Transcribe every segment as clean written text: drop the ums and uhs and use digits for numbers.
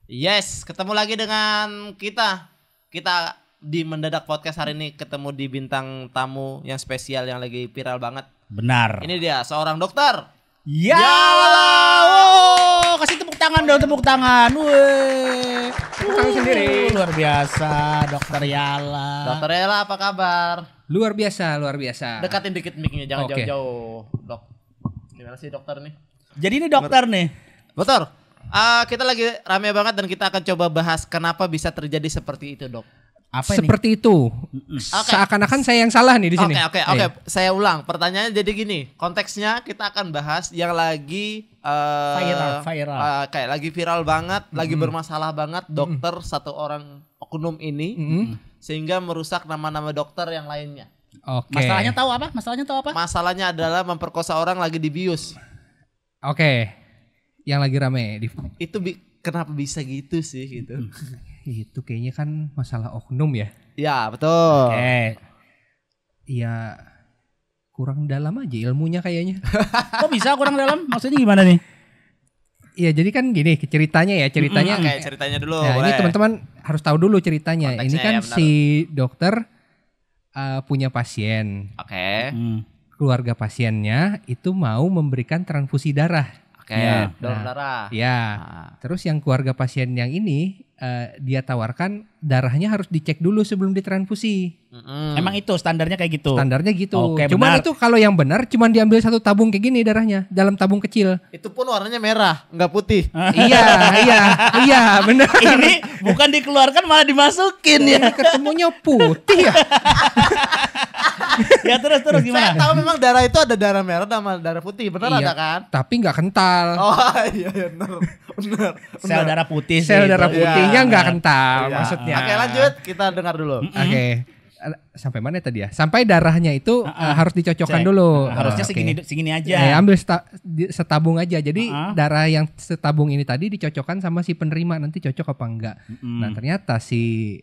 Yes, ketemu lagi dengan kita. Kita di Mendadak Podcast hari ini ketemu di bintang tamu yang spesial yang lagi viral banget. Benar. Ini dia, seorang dokter. Ya, kasih tepuk tangan dong, tepuk tangan. Weh. Tepuk tangan sendiri. Luar biasa, Dokter Yala. Dokter Ella, apa kabar? Luar biasa, luar biasa. Dekatin dikit mic-nya, jangan Oke. jauh-jauh, Dok. Gimana sih dokter nih? Jadi ini dokter nih. Dokter, kita lagi rame banget dan kita akan coba bahas kenapa bisa terjadi seperti itu, Dok. Apa ini? Seperti itu. Seakan-akan saya yang salah nih di sini. Oke. Saya ulang. Pertanyaannya jadi gini. Konteksnya kita akan bahas yang lagi Viral. kayak lagi viral banget, lagi bermasalah banget. Dokter satu orang oknum ini sehingga merusak nama-nama dokter yang lainnya. Oke. Masalahnya tahu apa? Masalahnya adalah memperkosa orang lagi dibius. Oke. Yang lagi rame Itu kenapa bisa gitu sih gitu? itu kayaknya kan masalah oknum ya. Ya betul. Oke. Ya kurang dalam aja ilmunya kayaknya. Kok bisa kurang dalam? Maksudnya gimana nih? Iya, jadi kan gini ceritanya. Oke, ceritanya dulu. Nah, ini boleh. teman-teman harus tahu dulu ceritanya. Konteksnya Ini kan ya, benar. si dokter punya pasien. Oke. Keluarga pasiennya itu mau memberikan transfusi darah. Oke. Ya. Donor darah. Ya. Nah. Terus yang keluarga pasien yang ini dia tawarkan darahnya harus dicek dulu sebelum ditransfusi. Emang itu standarnya kayak gitu? Standarnya gitu. Oke, Cuman benar. itu kalau yang benar cuman diambil satu tabung kayak gini darahnya dalam tabung kecil. Itu pun warnanya merah, nggak putih. iya, benar. Ini bukan dikeluarkan malah dimasukin ya. Ini ketemunya putih ya. Ya terus Saya gimana? tahu memang darah itu ada darah merah sama darah putih, benar Iya, ada kan? Tapi nggak kental. Oh iya benar. Sel darah putih sih. Sel darah itu. putihnya Iya. nggak kental Iya. maksudnya. Oke lanjut, kita dengar dulu. Oke. Sampai mana tadi ya? Sampai darahnya itu harus dicocokkan Cek. dulu. Harusnya Oke. segini aja. Ambil setabung aja. Jadi Uh-uh. darah yang setabung ini tadi dicocokkan sama si penerima, nanti cocok apa enggak. Nah ternyata si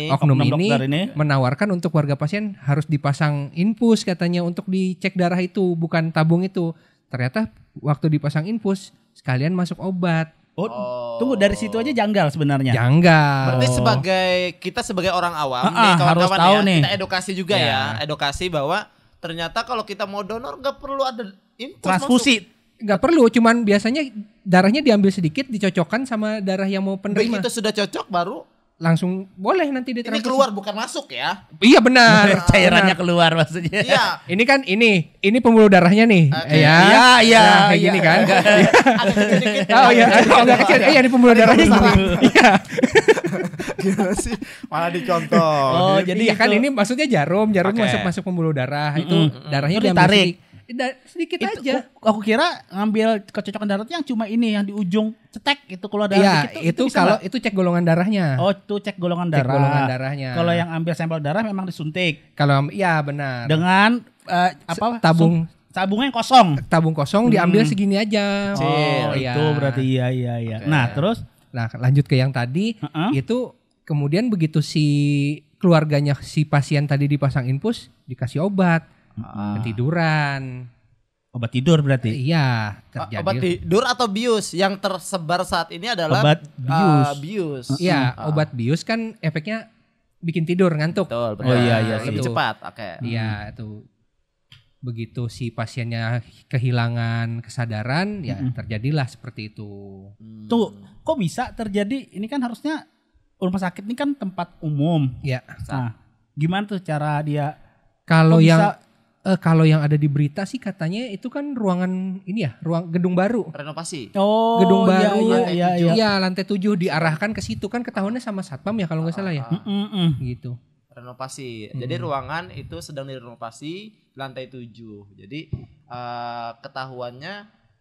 oknum ini dokter ini. menawarkan untuk warga pasien harus dipasang infus katanya untuk dicek darah itu, bukan tabung itu. Ternyata waktu dipasang infus sekalian masuk obat. Tunggu dari situ aja janggal sebenarnya. Janggal. Berarti kita sebagai orang awam nih, harus kawan-kawan tahu ya, nih. kita edukasi juga Ya. ya, edukasi bahwa ternyata kalau kita mau donor nggak perlu ada infus Transfusi. Nggak perlu, cuman biasanya darahnya diambil sedikit, dicocokkan sama darah yang mau masuk. penerima. Begitu sudah cocok baru Langsung boleh nanti ini ditransfusi. keluar bukan masuk ya. Iya benar. Cairannya Benar. keluar maksudnya. Iya. Ini kan ini pembuluh darahnya nih. Oke. Ya. Iya, Nah, kayak iya. gini kan. Ada kecil dikit. Oh iya, oh enggak kecil. Iya, ini pembuluh darahnya gini. Iya. Gimana sih? Malah dicontoh. Oh, jadi Iya kan itu- ini maksudnya jarum Oke. masuk pembuluh darah itu darahnya Itu diambil ditarik. sedikit Itu, aja. aku kira ngambil kecocokan darah yang cuma ini yang di ujung cetek itu keluar darah Iya, dikit itu bisa kalau nggak? itu cek golongan darahnya. Oh, itu cek golongan Cek darah. golongan darahnya. Kalau yang ambil sampel darah memang disuntik Kalau iya benar. dengan tabung tabungnya yang kosong. tabung kosong diambil segini aja. Oh, iya. itu berarti iya. Oke. Nah, terus Nah, lanjut ke yang tadi, itu kemudian begitu si keluarganya si pasien tadi dipasang infus, dikasih obat, ketiduran. obat tidur berarti. Iya, terjadi. Obat tidur atau bius yang tersebar saat ini adalah Obat bius. bius. Iya, obat bius kan efeknya bikin tidur, ngantuk. Betul, Oh, iya, lebih itu. cepat. Oke. Iya, itu. Begitu si pasiennya kehilangan kesadaran, ya terjadilah seperti itu. Tuh, kok bisa terjadi? Ini kan harusnya rumah sakit ini kan tempat umum. Ya, Nah, gimana tuh cara dia kalau kok yang bisa- kalau yang ada di berita sih katanya itu kan ruangan ini ya, ruang gedung baru. Renovasi. Oh, Gedung baru. Iya. Iya, lantai 7 diarahkan ke situ kan ketahuannya sama satpam ya kalau nggak salah ya. Gitu. Renovasi. Jadi ruangan itu sedang direnovasi lantai 7. Jadi ketahuannya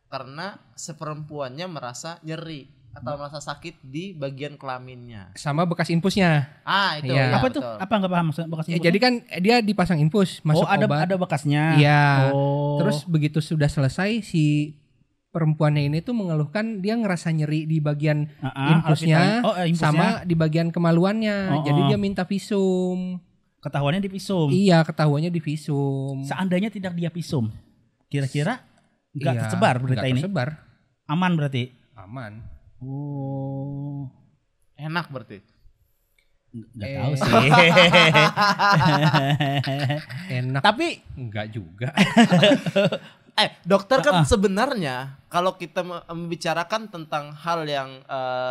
karena seperempuannya merasa nyeri atau merasa sakit di bagian kelaminnya. Sama bekas infusnya. Itu. Iya. ya, Apa tuh? betul. Apa nggak paham maksudnya bekas Ya, infus? jadi kan dia dipasang infus, masuk obat. ada bekasnya. Iya. Oh. Terus begitu sudah selesai si perempuannya ini tuh mengeluhkan dia ngerasa nyeri di bagian infusnya, infusnya. sama di bagian kemaluannya. Jadi dia minta visum. Ketahuannya di visum. Iya, ketahuannya di visum. Seandainya tidak dia visum, kira-kira nggak Iya, tersebar berita nggak ini. tersebar. Aman berarti. Aman. Oh. Enak berarti. Nggak tahu sih. Enak. Tapi Enggak juga. Dokter kan sebenarnya kalau kita membicarakan tentang hal yang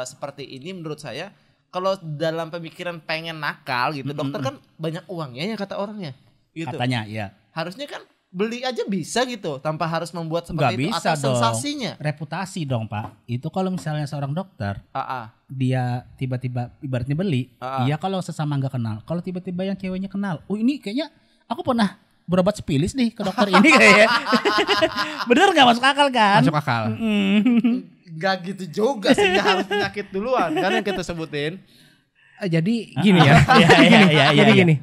seperti ini, menurut saya kalau dalam pemikiran pengen nakal gitu, dokter kan banyak uangnya ya kata orangnya gitu. katanya ya. Harusnya kan beli aja bisa gitu tanpa harus membuat Nggak seperti itu bisa atau dong. sensasinya. Reputasi dong Pak. Itu kalau misalnya seorang dokter dia tiba-tiba ibaratnya beli, iya kalau sesama nggak kenal. Kalau tiba-tiba yang ceweknya kenal, oh ini kayaknya aku pernah berobat sepilis nih ke dokter ini kayaknya. Bener nggak masuk akal kan? Masuk akal. Gak gitu juga sih, nggak harus penyakit duluan kan yang kita sebutin. Jadi gini ya. Jadi gini.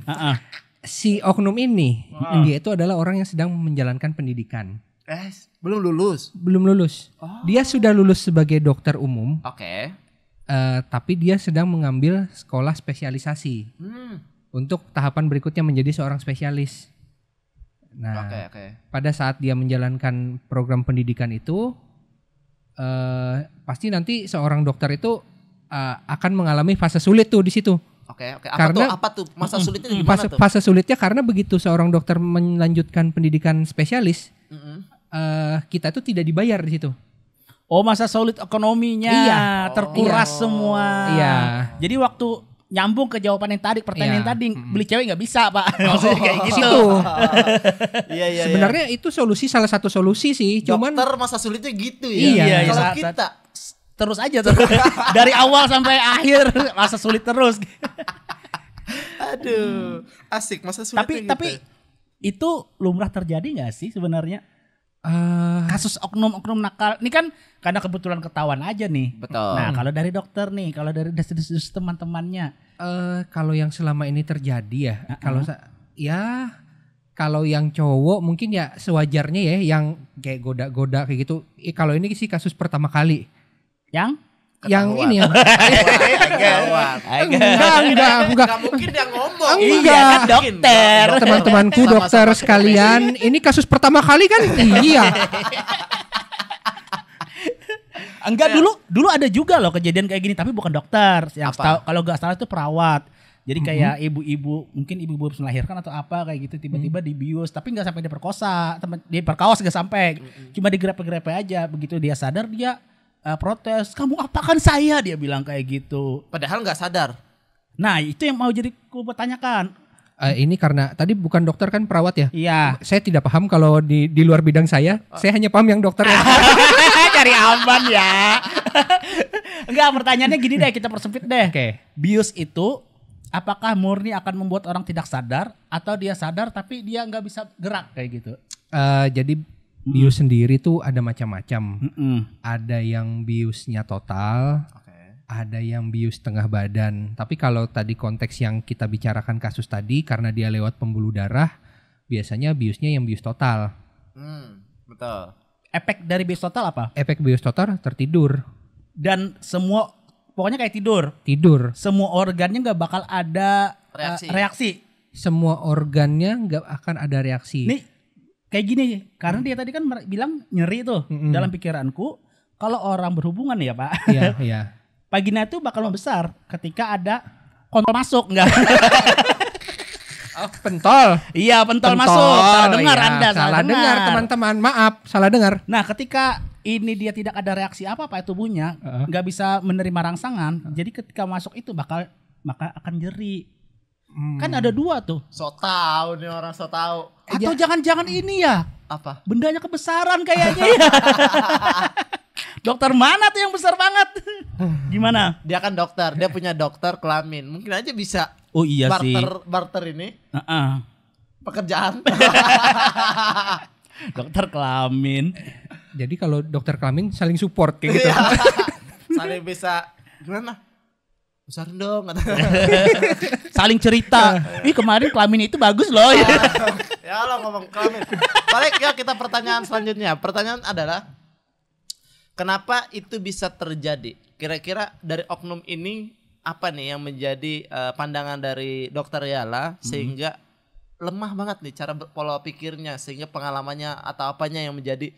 Si oknum ini dia itu adalah orang yang sedang menjalankan pendidikan. Belum lulus. Belum lulus. Dia sudah lulus sebagai dokter umum. Oke. Tapi dia sedang mengambil sekolah spesialisasi untuk tahapan berikutnya menjadi seorang spesialis. Nah, pada saat dia menjalankan program pendidikan itu, pasti nanti seorang dokter itu akan mengalami fase sulit tuh di situ. Oke. Karena Apa tuh? Masa sulitnya gimana tuh? Fase sulitnya karena begitu seorang dokter melanjutkan pendidikan spesialis, kita itu tidak dibayar di situ. Oh masa sulit ekonominya terkuras semua. Iya. Jadi waktu nyambung ke jawaban yang tadi, pertanyaan yang tadi, beli cewek nggak bisa Pak. Maksudnya kayak gitu. Iya. Sebenarnya itu salah satu solusi sih. Cuman dokter masa sulitnya gitu ya. Iya. Kalau kita terus aja terus. Dari awal sampai akhir masa sulit terus. Aduh, asik masa sulit. Tapi itu lumrah terjadi nggak sih sebenarnya? Kasus oknum-oknum nakal. Ini kan karena kebetulan ketahuan aja nih. Betul. Nah, kalau dari dokter nih, kalau dari desas-desus teman-temannya, kalau yang selama ini terjadi ya, kalau yang cowok mungkin ya sewajarnya ya, yang kayak goda-goda kayak gitu. Kalau ini sih kasus pertama kali. Yang ini ya. Enggak mungkin dia ngomong. Enggak, kan dokter. Teman-temanku dokter sekalian, ini kasus pertama kali kan? Iya. Enggak, dulu ada juga loh kejadian kayak gini, tapi bukan dokter. Yang kalau enggak salah itu perawat. Jadi kayak ibu-ibu, mungkin ibu-ibu habis melahirkan atau apa kayak gitu, tiba-tiba dibius, tapi nggak sampai diperkosa, diperkaos nggak sampai, cuma digrepe-grepe aja. Begitu dia sadar dia protes, kamu apakan saya, dia bilang kayak gitu. Padahal nggak sadar. Nah itu yang mau jadi ku pertanyakan. Ini karena tadi bukan dokter kan perawat ya? Iya. Saya tidak paham kalau di luar bidang saya hanya paham yang dokter. Cari aman ya. Enggak, pertanyaannya gini deh, kita persempit deh. Oke. Bius itu apakah murni akan membuat orang tidak sadar, atau dia sadar tapi dia nggak bisa gerak kayak gitu? Jadi bius sendiri tuh ada macam-macam. Ada yang biusnya total, ada yang bius tengah badan. Tapi kalau tadi konteks yang kita bicarakan kasus tadi, karena dia lewat pembuluh darah, biasanya biusnya yang bius total. Betul. Efek dari bius total apa? Efek bius total tertidur. Dan semua pokoknya kayak tidur. Semua organnya nggak bakal ada reaksi. Semua organnya nggak akan ada reaksi. Nih kayak gini, karena dia tadi kan bilang nyeri tuh. Dalam pikiranku, kalau orang berhubungan ya Pak, Iya. vagina itu bakal membesar ketika ada kontol masuk, enggak? Pentol. Iya, pentol masuk. Salah dengar Anda, salah dengar teman-teman. Maaf, salah dengar. Nah, ketika ini dia tidak ada reaksi apa-apa tubuhnya, nggak bisa menerima rangsangan. Jadi ketika masuk itu maka akan nyeri. Kan ada dua tuh. So tahu nih orang so tahu. Atau jangan-jangan ini ya? Apa? Bendanya kebesaran kayaknya ya. Dokter mana tuh yang besar banget? Gimana? Dia kan dokter, dia punya dokter kelamin. Mungkin aja bisa. Oh iya sih. Barter ini. Pekerjaan. Dokter kelamin. Jadi kalau dokter kelamin saling support kayak gitu. Saling bisa gimana? Besarin dong. Saling cerita. Ih kemarin kelamin itu bagus loh. Ya lo ngomong kelamin. Balik ya kita pertanyaan selanjutnya. Pertanyaan adalah kenapa itu bisa terjadi? Kira-kira dari oknum ini apa nih yang menjadi pandangan dari Dokter Yala sehingga lemah banget nih cara pola pikirnya, sehingga pengalamannya atau apanya yang menjadi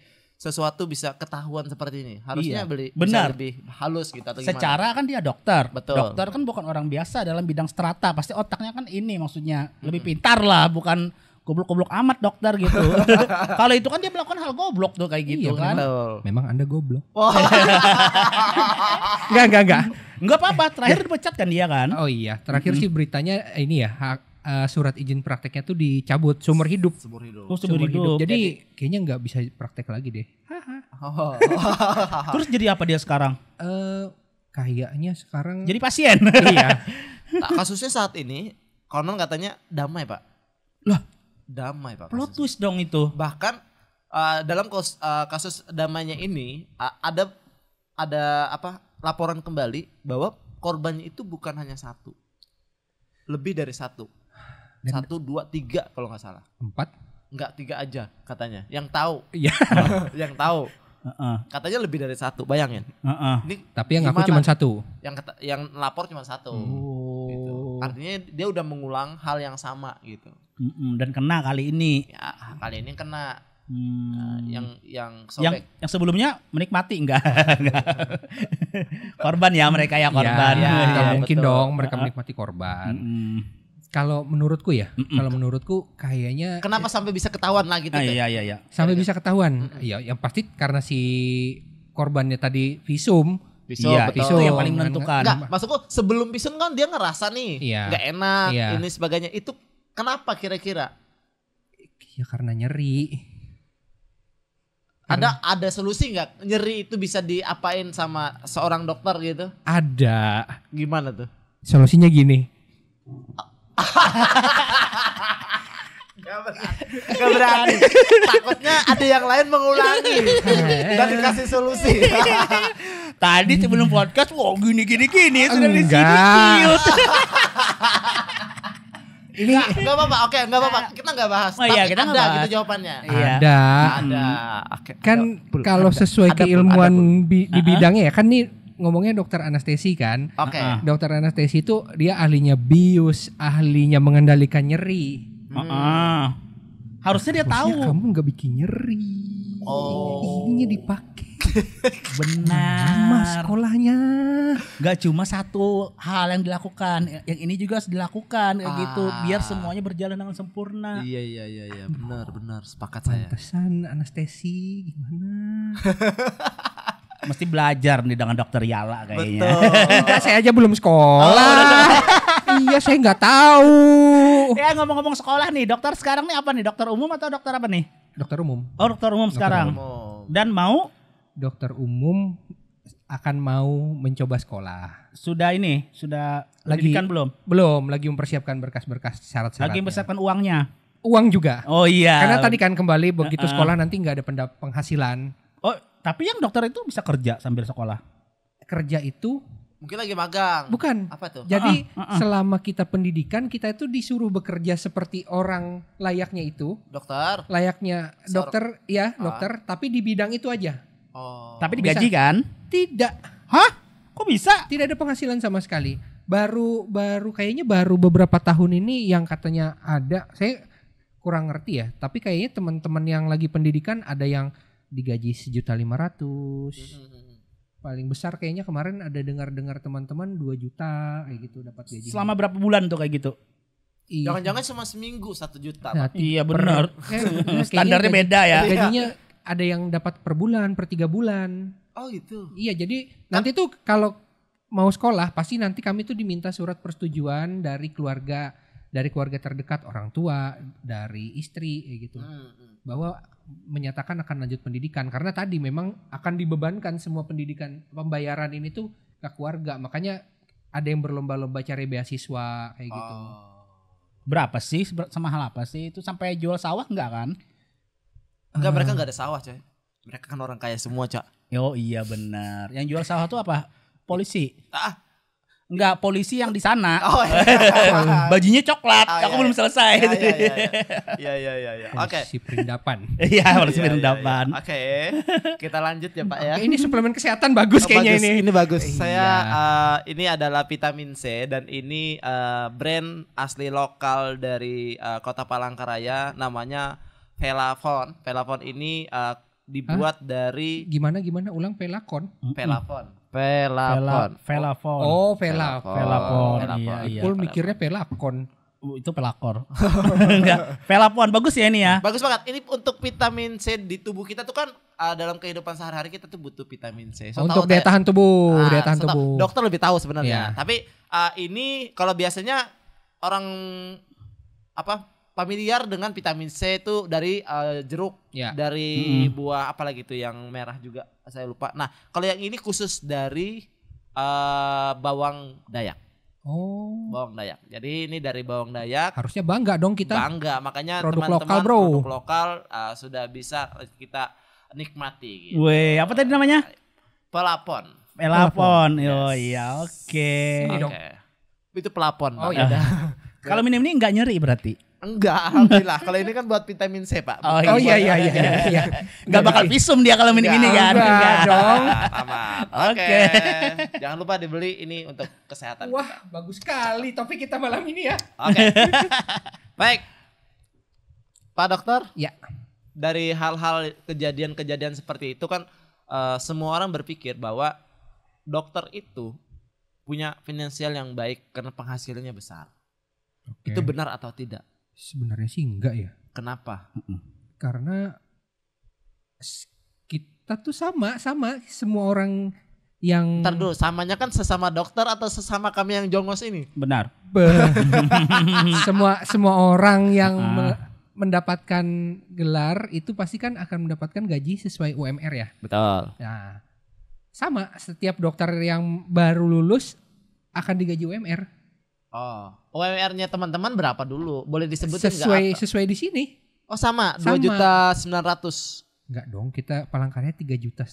sesuatu bisa ketahuan seperti ini? Harusnya Iya, bisa benar. lebih halus gitu atau gimana? Secara kan dia dokter. Betul. Dokter kan bukan orang biasa dalam bidang strata. Pasti otaknya kan ini maksudnya lebih pintar lah, bukan goblok-goblok amat dokter gitu. Kalau itu kan dia melakukan hal goblok tuh kayak gitu Iya, kan. Betul. Memang Anda goblok. Wah. Enggak. Enggak apa-apa, terakhir dipecat kan dia kan. Oh iya, terakhir sih beritanya ini ya, surat izin prakteknya tuh dicabut seumur hidup. Seumur hidup. Oh, seumur hidup. Jadi kayaknya nggak bisa praktek lagi deh. Oh. Terus jadi apa dia sekarang? Kayaknya sekarang Jadi pasien. iya. Nah, kasusnya saat ini konon katanya damai, Pak. Lah, Damai, Pak. plot kasusnya. twist dong itu. Bahkan dalam kasus damainya ini ada laporan kembali bahwa korbannya itu bukan hanya satu, lebih dari satu. 1, 2, 3 kalau nggak salah. 4. Enggak, 3 aja katanya. Yang tahu. Iya. Yang tahu. Heeh. Katanya lebih dari satu. Bayangin. Heeh. Ini Tapi yang aku gimana? cuma 1. Yang lapor cuma 1. Gitu. Oh. Artinya dia udah mengulang hal yang sama gitu. Dan kena kali ini. Ya, kali ini kena yang yang sobek. sebelumnya menikmati enggak? Korban ya mereka ya korban. Iya, Nggak iya, mungkin betul. dong mereka menikmati korban. Kalau menurutku ya, kalau menurutku kayaknya Kenapa sampai bisa ketahuan lah gitu? Teh? Iya. sampai bisa ketahuan. Iya, yang pasti karena si korbannya tadi visum. Visum, Iya, betul. itu yang paling menentukan. Enggak, maksudku sebelum visum kan dia ngerasa nih Iya. nggak enak, Iya. ini sebagainya. Itu kenapa kira-kira? Ya karena nyeri. Ada solusi nggak nyeri itu bisa diapain sama seorang dokter gitu? Ada. Gimana tuh? Solusinya gini. Gak berani. Takutnya ada yang lain mengulangi dan dikasih solusi. Tadi sebelum podcast, wah gini sudah di sini Enggak. cute. Enggak apa-apa. Oke, enggak apa-apa. Kita enggak bahas. Oh iya, Tapi kita nggak ada bahas. gitu jawabannya. Iya. Ada. Ada. Oke. Kan kalau sesuai Ada pun, keilmuan ada di bidangnya ya kan nih ngomongnya dokter anestesi kan. Oke. Dokter anestesi itu dia ahlinya bius, ahlinya mengendalikan nyeri. Heeh. Harusnya dia tahu. Harusnya kamu nggak bikin nyeri. Oh. Ininya dipakai. Benar. Sama sekolahnya. Gak cuma satu hal yang dilakukan, yang ini juga harus dilakukan kayak gitu, biar semuanya berjalan dengan sempurna. Iya. Benar. Sepakat saya. Pantesan anestesi gimana? Mesti belajar nih dengan dokter Yala kayaknya. Betul. Enggak, saya aja belum sekolah. Iya, saya nggak tahu. Ya ngomong-ngomong sekolah nih, dokter sekarang nih apa nih? Dokter umum atau dokter apa nih? Dokter umum. Oh dokter umum sekarang. umum. Dan mau Dokter umum akan mau mencoba sekolah. sudah pendidikan belum? Belum, lagi mempersiapkan berkas-berkas syarat-syaratnya. Lagi mempersiapkan uangnya. Uang juga. Oh iya. Karena tadi kan kembali begitu sekolah nanti nggak ada penghasilan. Oh tapi yang dokter itu bisa kerja sambil sekolah. Kerja itu Mungkin lagi magang. bukan. Apa tuh? Jadi selama kita pendidikan kita itu disuruh bekerja seperti orang layaknya itu, Dokter. layaknya dokter, ya dokter, tapi di bidang itu aja. Oh. Tapi digaji kan? Tidak, Hah? Kok bisa? tidak ada penghasilan sama sekali. Baru kayaknya baru beberapa tahun ini yang katanya ada. Saya kurang ngerti ya. Tapi kayaknya teman-teman yang lagi pendidikan ada yang digaji 1.500.000. Paling besar kayaknya kemarin ada dengar-dengar teman-teman 2 juta kayak gitu dapat gaji. Selama berapa bulan tuh kayak gitu? Iya. Jangan-jangan cuma seminggu 1 juta. Nah, Pak. Iya benar. Kayaknya Standarnya gaji- beda ya. Gajinya ada yang dapat per bulan, per 3 bulan. Oh gitu. Iya, jadi nanti tuh kalau mau sekolah pasti nanti kami tuh diminta surat persetujuan dari keluarga terdekat, orang tua, dari istri kayak gitu. Bahwa menyatakan akan lanjut pendidikan karena tadi memang akan dibebankan semua pendidikan pembayaran ini tuh ke keluarga. Makanya ada yang berlomba-lomba cari beasiswa kayak gitu. Berapa sih? Sama hal apa sih? Itu sampai jual sawah enggak kan? Enggak, mereka enggak ada sawah, coy. Mereka kan orang kaya semua, Cak. Oh iya benar. Yang jual sawah tuh apa? Polisi. Ah. Enggak, polisi yang di sana. Oh iya. Bajunya coklat. Oh, Aku iya, belum iya. selesai. Iya. Oke. Si perindapan. Iya, polisi Iya, perindapan. iya. Oke. Kita lanjut ya, Pak ya. Ini suplemen kesehatan bagus kayaknya Bagus, ini. bagus. Iya. Saya ini adalah vitamin C dan ini brand asli lokal dari Kota Palangkaraya namanya Velavon. Velavon ini dibuat dari Gimana ulang pelakon? Velafon. Velafon. Oh, velafon. Velafon. Velafon. Iya. Pul mikirnya pelakon. Itu pelakor. Enggak. Velafon bagus ya ini ya. Bagus banget. Ini untuk vitamin C di tubuh kita tuh kan dalam kehidupan sehari-hari kita tuh butuh vitamin C. So, Untuk tahu daya tahan tubuh, daya tahan so, tubuh. dokter lebih tahu sebenarnya. Iya. Tapi ini kalau biasanya orang familiar dengan vitamin C itu dari jeruk, Ya. dari buah apalagi itu yang merah juga saya lupa. Nah, kalau yang ini khusus dari bawang dayak. Oh. Bawang dayak. Jadi ini dari bawang dayak. Harusnya bangga dong kita. Bangga, makanya Produk teman-teman lokal, bro. produk lokal sudah bisa kita nikmati gitu. Weh, apa tadi namanya? Pelapon. Velafon. Yes. Oh iya, oke. Ini dong. Itu pelapon. Oh Pak. iya. Kalau minum ini enggak nyeri berarti? Enggak, alhamdulillah. Kalau ini kan buat vitamin C, Pak. Oh iya. Enggak bakal visum dia kalau minum ini kan. Enggak dong. Aman. Oke. Oke. Jangan lupa dibeli ini untuk kesehatan. Wah, bagus sekali topik kita malam ini ya. Oke. Baik. Pak Dokter, Ya. dari hal-hal kejadian-kejadian seperti itu kan semua orang berpikir bahwa dokter itu punya finansial yang baik karena penghasilannya besar. Oke. Itu benar atau tidak? Sebenarnya sih enggak ya. Kenapa? Karena kita tuh sama semua orang yang Ntar dulu, samanya kan sesama dokter atau sesama kami yang jongos ini? Benar. semua orang yang mendapatkan gelar itu pasti kan akan mendapatkan gaji sesuai UMR ya. Betul. Nah, sama setiap dokter yang baru lulus akan digaji UMR. Oh, UMR-nya teman-teman berapa dulu? Boleh disebutin nggak? Sesuai di sini. Oh sama, Sama. 2.900.000. Enggak dong, kita palangkaraya 3,5 juta.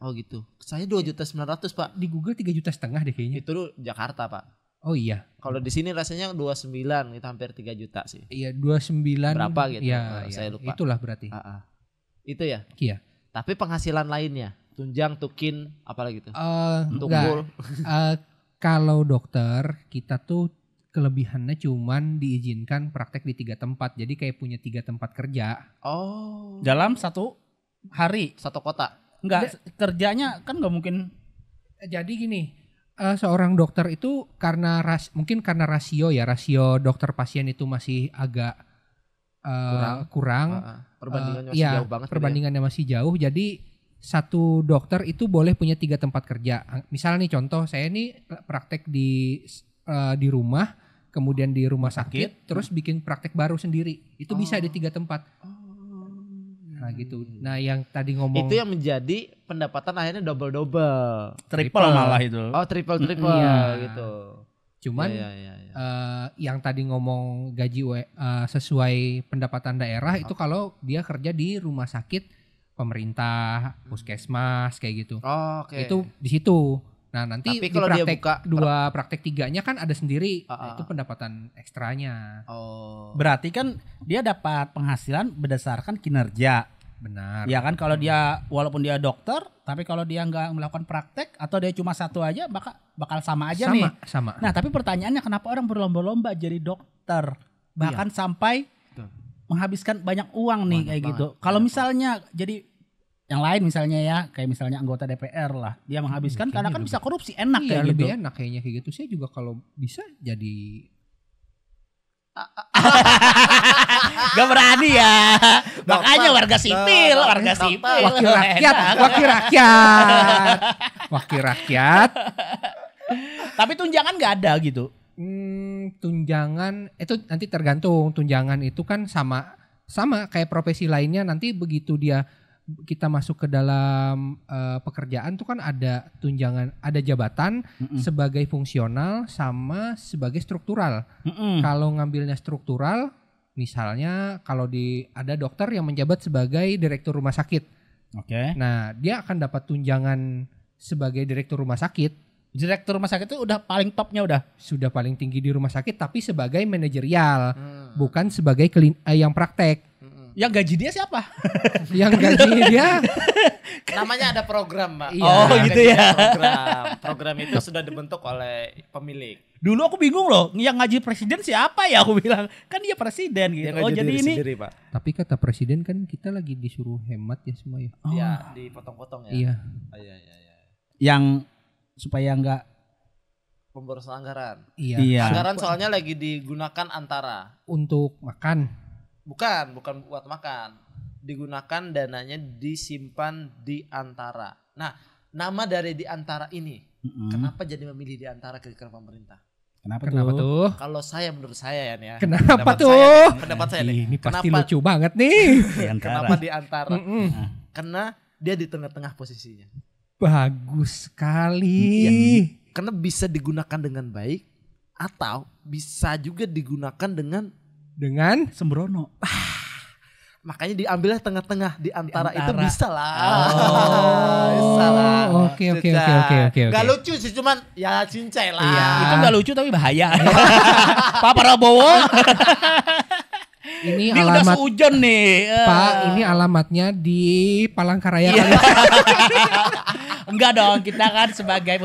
Oh gitu. Saya 2.900.000 Pak. Di Google 3,5 juta deh kayaknya. Itu dulu Jakarta Pak. Oh iya. Kalau di sini rasanya 29, itu hampir 3 juta sih. Iya 29. Berapa gitu? Ya, Saya lupa. Itulah berarti. Itu ya. Iya. Tapi penghasilan lainnya, tunjang, tukin, apalagi itu? Enggak. Tunggul. Kalau dokter kita tuh kelebihannya cuman diizinkan praktek di 3 tempat. Jadi kayak punya 3 tempat kerja. Oh. Dalam satu hari. Satu kota. Enggak, kerjanya kan enggak mungkin. Jadi gini, seorang dokter itu karena mungkin karena rasio dokter pasien itu masih agak kurang. Perbandingannya masih jauh banget. Perbandingannya masih jauh. Jadi satu dokter itu boleh punya 3 tempat kerja. Misalnya nih contoh, saya nih praktek di rumah, kemudian di rumah sakit, terus bikin praktek baru sendiri. Itu bisa di 3 tempat. Nah gitu. Nah yang tadi ngomong. Itu yang menjadi pendapatan akhirnya double. Triple malah itu. Oh triple Iya. gitu. Cuman yang tadi ngomong gaji sesuai pendapatan daerah itu kalau dia kerja di rumah sakit pemerintah, puskesmas kayak gitu. Oh, oke. Itu di situ. Nah nanti tapi di kalau dia praktek buka 2 praktek 3-nya kan ada sendiri. Nah, itu pendapatan ekstranya. Oh. Berarti kan dia dapat penghasilan berdasarkan kinerja. Benar. Ya kan kalau dia walaupun dia dokter, tapi kalau dia nggak melakukan praktek atau dia cuma satu aja bakal sama aja nih. Sama. Nah tapi pertanyaannya kenapa orang berlomba-lomba jadi dokter, bahkan sampai menghabiskan banyak uang nih kayak gitu. Kalau misalnya jadi yang lain misalnya ya, kayak misalnya anggota DPR lah, dia menghabiskan karena kan bisa korupsi, enak kayak lebih gitu. enak kayaknya kayak gitu. Saya juga kalau bisa jadi Gak berani ya. Makanya warga sipil. Wakil rakyat. Tapi tunjangan gak ada gitu. Tunjangan itu nanti tergantung. Tunjangan itu kan sama kayak profesi lainnya. Nanti begitu kita masuk ke dalam pekerjaan tuh kan ada tunjangan, ada jabatan sebagai fungsional sama sebagai struktural. Kalau ngambilnya struktural, misalnya kalau ada dokter yang menjabat sebagai direktur rumah sakit. Oke. Nah, dia akan dapat tunjangan sebagai direktur rumah sakit. Direktur rumah sakit itu udah paling topnya udah. Sudah paling tinggi di rumah sakit tapi sebagai manajerial, bukan sebagai yang praktek. Yang gaji dia siapa? Yang gaji dia Namanya ada program, Pak. Iya. Oh, gitu ya. Program itu sudah dibentuk oleh pemilik. Dulu aku bingung loh, yang ngaji presiden siapa ya aku bilang. Kan dia presiden gitu. Oh jadi ini. sendiri, Pak. tapi kata presiden kan kita lagi disuruh hemat ya semua ya. Iya, dipotong-potong ya. Iya. Oh, iya. Yang supaya enggak. Pemborosan anggaran. Iya. Iya. Anggaran soalnya lagi digunakan antara. Untuk makan. Bukan buat makan. Digunakan dananya disimpan di antara. Nah, nama dari di antara ini. Kenapa jadi memilih di antara ke pemerintah? Kenapa tuh? Kalau menurut saya ya. Kenapa Pendapat tuh? saya nih, pendapat saya nih. Ini pasti Kenapa- lucu banget nih. Di antara. Kenapa di antara? Mm-mm. Karena dia di tengah-tengah posisinya. Bagus sekali. Karena bisa digunakan dengan baik atau bisa juga digunakan Dengan Sembrono. makanya diambilnya tengah-tengah di antara itu Antara. bisa lah. Oh. Bisa lah. Oke. Gak lucu sih, cuman ya cincai lah. Iya. Itu enggak lucu tapi bahaya. Pak Prabowo. Ini Ini udah alamat seujon nih. Pak, ini alamatnya di Palangkaraya Iya. kali. Enggak dong, kita kan sebagai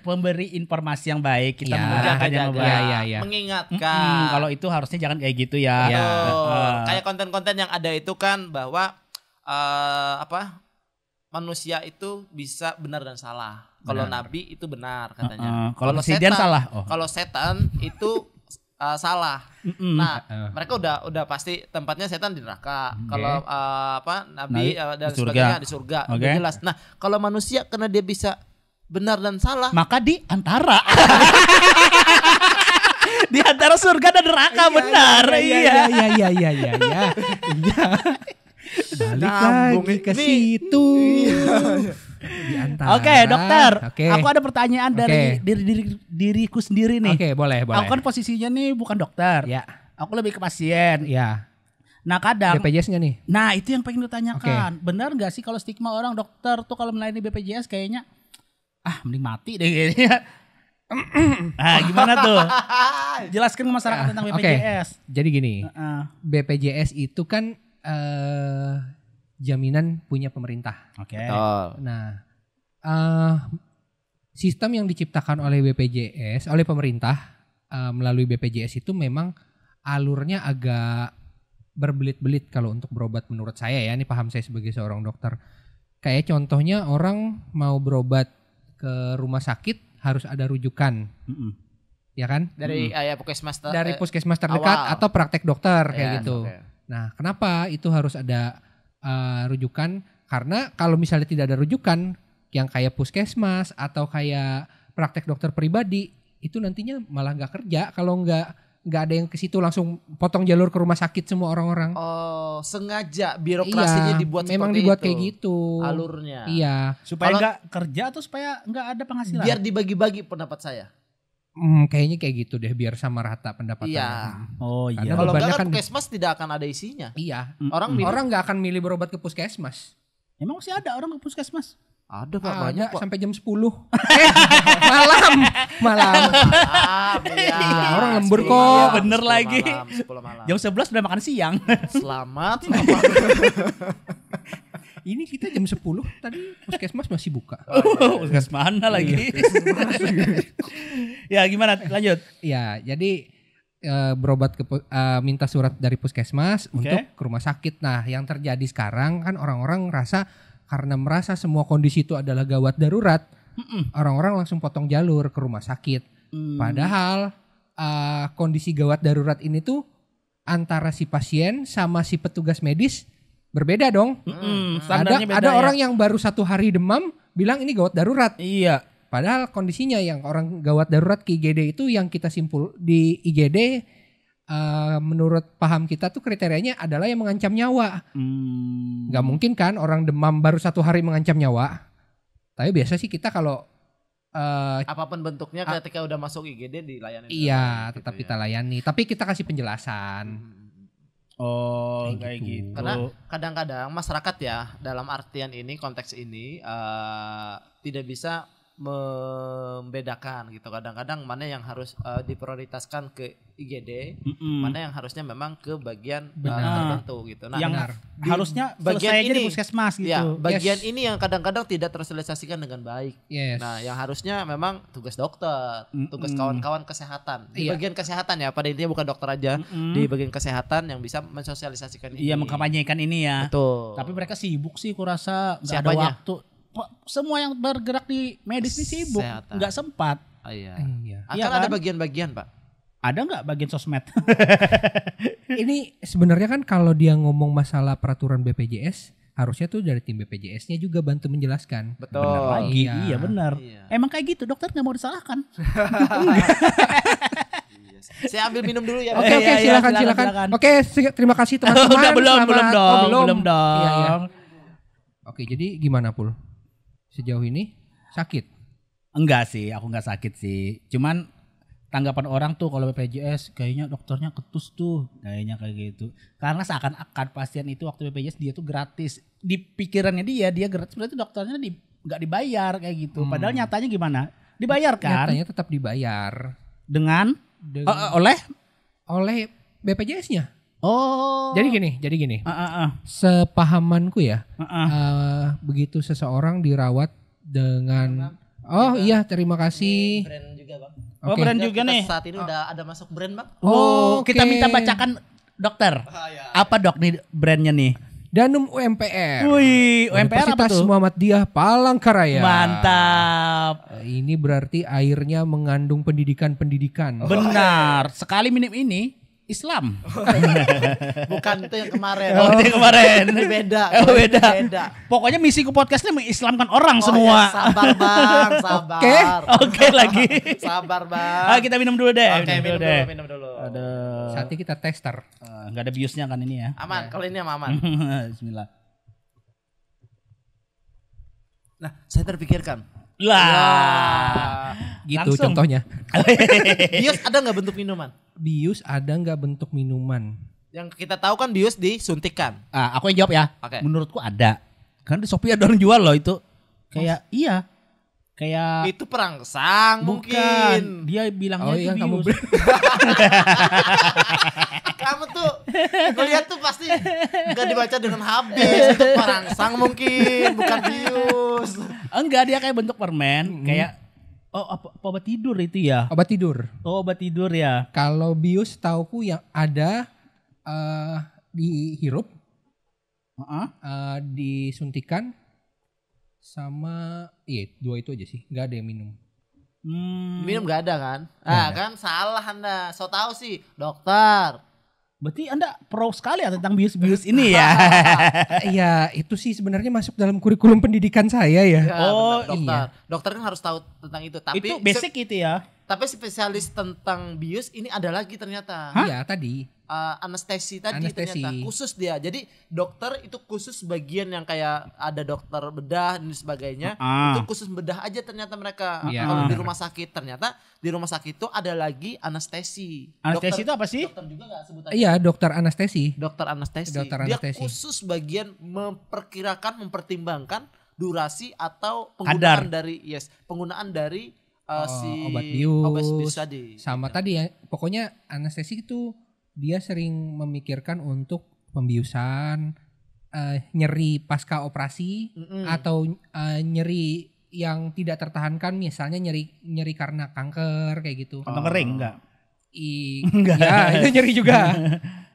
pemberi informasi yang baik, kita Iya, mengucapkan yang jaga-jaga. baik. Iya. Mengingatkan. Kalau itu harusnya jangan kayak gitu ya. Iya. Betul. Kayak konten-konten yang ada itu kan bahwa manusia itu bisa benar dan salah. Kalau Benar. nabi itu benar katanya. Kalau presiden salah. Oh. Kalau setan itu salah. Mm-mm. Nah, mereka udah pasti tempatnya setan di neraka. Kalau nabi dan di surga. sebagainya di surga. Oke. Udah jelas. Nah, kalau manusia karena dia bisa benar dan salah. Maka di antara. Di antara surga dan neraka benar. Iya. Iya. Balik Nyambung. lagi ke Ini- situ. Di antara. Oke, dokter. Oke. Aku ada pertanyaan dari Oke. diriku sendiri nih. Oke, boleh. Aku kan posisinya nih bukan dokter. Ya. Aku lebih ke pasien. Ya. Nah kadang, BPJS nggak nih? nah itu yang pengen ditanyakan. Benar nggak sih kalau stigma orang dokter tuh kalau melayani BPJS kayaknya, mending mati deh kayaknya. Gimana tuh? Jelaskan ke masyarakat tentang BPJS. Jadi gini, Heeh. BPJS itu kan jaminan punya pemerintah. Oke. Nah, sistem yang diciptakan oleh BPJS, oleh pemerintah melalui BPJS itu memang alurnya agak berbelit-belit kalau untuk berobat menurut saya ya. Ini paham saya sebagai seorang dokter. Kayak contohnya orang mau berobat ke rumah sakit harus ada rujukan, ya kan? Dari puskesmas Dari puskesmas terdekat awal. atau praktek dokter kayak Iya, gitu. oke. Nah, kenapa itu harus ada rujukan? Karena kalau misalnya tidak ada rujukan yang kayak puskesmas atau kayak praktek dokter pribadi, itu nantinya malah nggak kerja kalau nggak ada yang ke situ langsung potong jalur ke rumah sakit semua orang-orang. Oh, sengaja birokrasinya Iya, dibuat memang seperti dibuat itu. kayak gitu. Alurnya. Iya. Supaya Kalau- nggak kerja atau supaya nggak ada penghasilan? Biar dibagi-bagi pendapat saya. Kayaknya kayak gitu deh biar sama rata pendapatannya. Iya. Oh iya. Karena Kalau bebannya enggak kan kan- puskesmas tidak akan ada isinya. Iya. Orang milih. Orang nggak akan milih berobat ke puskesmas. Emang masih ada orang ke puskesmas? Ada Pak, banyak Ada Pak. sampai jam 10. Malam. Iya, orang lembur kok. Bener lagi. 10 malam. Jam 11 udah makan siang. Selamat. Ini kita jam 10 tadi puskesmas masih buka. Puskesmas mana lagi? Ya gimana? Lanjut. Ya, jadi berobat ke minta surat dari puskesmas untuk ke rumah sakit. Nah, yang terjadi sekarang kan orang-orang karena merasa semua kondisi itu adalah gawat darurat, orang-orang langsung potong jalur ke rumah sakit. Padahal kondisi gawat darurat ini tuh antara si pasien sama si petugas medis berbeda dong. Standarnya beda Ada ya. orang yang baru 1 hari demam bilang ini gawat darurat. Iya. Padahal kondisinya yang orang gawat darurat ke IGD itu yang kita simpul di IGD menurut paham kita tuh kriterianya adalah yang mengancam nyawa. Gak mungkin kan orang demam baru 1 hari mengancam nyawa. Tapi biasa sih kita kalau Apapun bentuknya ketika udah masuk IGD dilayani. iya Gitu tetap ya. kita layani. Tapi kita kasih penjelasan. Oh Kayak kayak gitu. gitu. Karena kadang-kadang masyarakat ya dalam artian ini konteks ini tidak bisa membedakan gitu. Kadang-kadang mana yang harus diprioritaskan ke IGD, mana yang harusnya memang ke bagian tertentu gitu. Nah, yang harusnya bagian selesai aja di ini puskesmas gitu. ya, bagian ini yang kadang-kadang tidak tersosialisasikan dengan baik. Yes. Nah, yang harusnya memang tugas dokter, tugas kawan-kawan kesehatan. Di bagian kesehatan ya, pada intinya bukan dokter aja, di bagian kesehatan yang bisa mensosialisasikan ini. Iya, mengkampanyekan ini ya. Betul. Tapi mereka sibuk sih, kurasa nggak ada Siapanya? waktu. Semua yang bergerak di medis ini sibuk, Kesehatan. nggak sempat. Iya. Iya. Akan Iya ada kan? bagian-bagian, Pak. Ada nggak bagian sosmed? Ini sebenarnya kan kalau dia ngomong masalah peraturan BPJS, harusnya tuh dari tim BPJS-nya juga bantu menjelaskan. Betul. Benar lagi, Iya. iya benar. Iya. Emang kayak gitu, dokter nggak mau disalahkan. Saya ambil minum dulu ya. Oke, Pak. oke, Iya, silakan, silakan, silakan. silakan. Oke, terima kasih teman-teman. Udah belum Selamat- dong, oh, belum dong. Iya, iya. Oke, jadi gimana Pul? Sejauh ini sakit? Enggak sih, aku nggak sakit sih. Cuman tanggapan orang tuh kalau BPJS kayaknya dokternya ketus tuh, kayaknya kayak gitu. Karena seakan-akan pasien itu waktu BPJS dia tuh gratis. Di pikirannya dia gratis, berarti dokternya nggak dibayar kayak gitu. Padahal nyatanya gimana? Dibayar kan? Nyatanya tetap dibayar Dengan dengan- oleh oleh BPJS-nya. oh. Jadi gini. Sepahamanku ya, begitu seseorang dirawat dengan iya, terima kasih. Brand juga, Bang. Oh, Oke. brand Dan juga kita nih. Saat ini udah ada masuk brand, Bang. Oh, Oke. kita minta bacakan dokter. Apa dok nih brandnya nih? Danum UMPR. Wih, UMPR apa Universitas tuh? Muhammadiyah Palangkaraya. Mantap. Ini berarti airnya mengandung pendidikan-pendidikan. Benar. Sekali minum ini Islam. Bukan itu yang kemarin. Oh, itu yang kemarin. Ini beda. Oh, beda. Beda. Pokoknya misiku podcast ini mengislamkan orang Oh, semua. ya, sabar, Bang. Sabar. Oke. Oke lagi. Sabar, Bang. Kita minum dulu deh. Oke, minum dulu, minum dulu. Aduh. Saatnya kita tester. Nggak ada biusnya kan ini ya. Aman, kalau ini aman. Bismillah. Nah, saya terpikirkan. Lah. Gitu Langsung. contohnya. Bios ada nggak bentuk minuman? Bius ada nggak bentuk minuman? Yang kita tahu kan bios disuntikan. Aku yang jawab ya. Oke. Menurutku ada. Karena di Shopee ada orang jual loh itu. Kayak iya. Kayak Itu perangsang bukan. mungkin. Dia bilangnya Oh itu iya, kamu bius. Kamu tuh lihat tuh pasti nggak dibaca dengan habis. Itu perangsang mungkin, bukan bius. Enggak, dia kayak bentuk permen, kayak apa obat tidur itu ya? Obat tidur. Oh, obat tidur ya. Kalau bius tauku yang ada dihirup, disuntikan, sama dua itu aja sih. Nggak ada yang minum. Minum nggak ada kan? Ah kan salah Anda. So tahu sih dokter. Berarti Anda pro sekali ya tentang bius-bius ini ya. Iya, itu sih sebenarnya masuk dalam kurikulum pendidikan saya ya. Ya, Oh, benar, dokter. iya. Dokter kan harus tahu tentang itu. Tapi Itu basic gitu ya. tapi spesialis tentang bius ini ada lagi ternyata. Iya, tadi. Anestesi tadi Anestesi. ternyata khusus dia. Jadi dokter itu khusus bagian yang kayak ada dokter bedah dan sebagainya. Itu khusus bedah aja ternyata mereka. Iya. Kalau di rumah sakit ternyata di rumah sakit itu ada lagi anestesi. Anestesi itu apa sih? Dokter juga nggak sebutannya? Iya, dokter anestesi. Dokter anestesi. Dokter Dia anestesi. khusus bagian mempertimbangkan durasi atau Kadar. penggunaan dari si obat bius bius. tadi. Sama tadi ya, pokoknya anestesi itu dia sering memikirkan untuk pembiusan, nyeri pasca operasi, atau nyeri yang tidak tertahankan, misalnya nyeri karena kanker kayak gitu. Kantong kering enggak? Enggak. Ya, itu nyeri juga.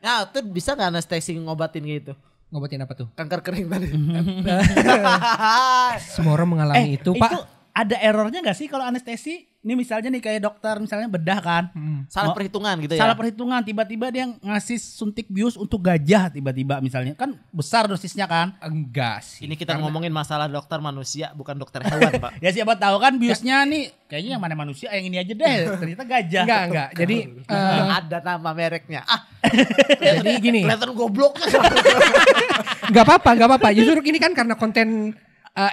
Ya, itu bisa nggak anestesi ngobatin gitu? Ngobatin apa tuh? Kanker kering tadi. Semua orang mengalami itu, Pak. Itu ada errornya nggak sih kalau anestesi? Ini misalnya nih kayak dokter misalnya bedah kan. Salah perhitungan gitu ya. Salah perhitungan, tiba-tiba dia ngasih suntik bius untuk gajah tiba-tiba misalnya. Kan besar dosisnya kan. Enggak sih. Ini kita ngomongin masalah dokter manusia bukan dokter hewan, Pak. Ya siapa tahu kan biusnya nih kayaknya yang mana manusia yang ini aja deh. Ternyata gajah. Enggak. Jadi Ada nama mereknya. jadi gini. Kelihatan goblok. Enggak apa-apa. Justru ini kan karena konten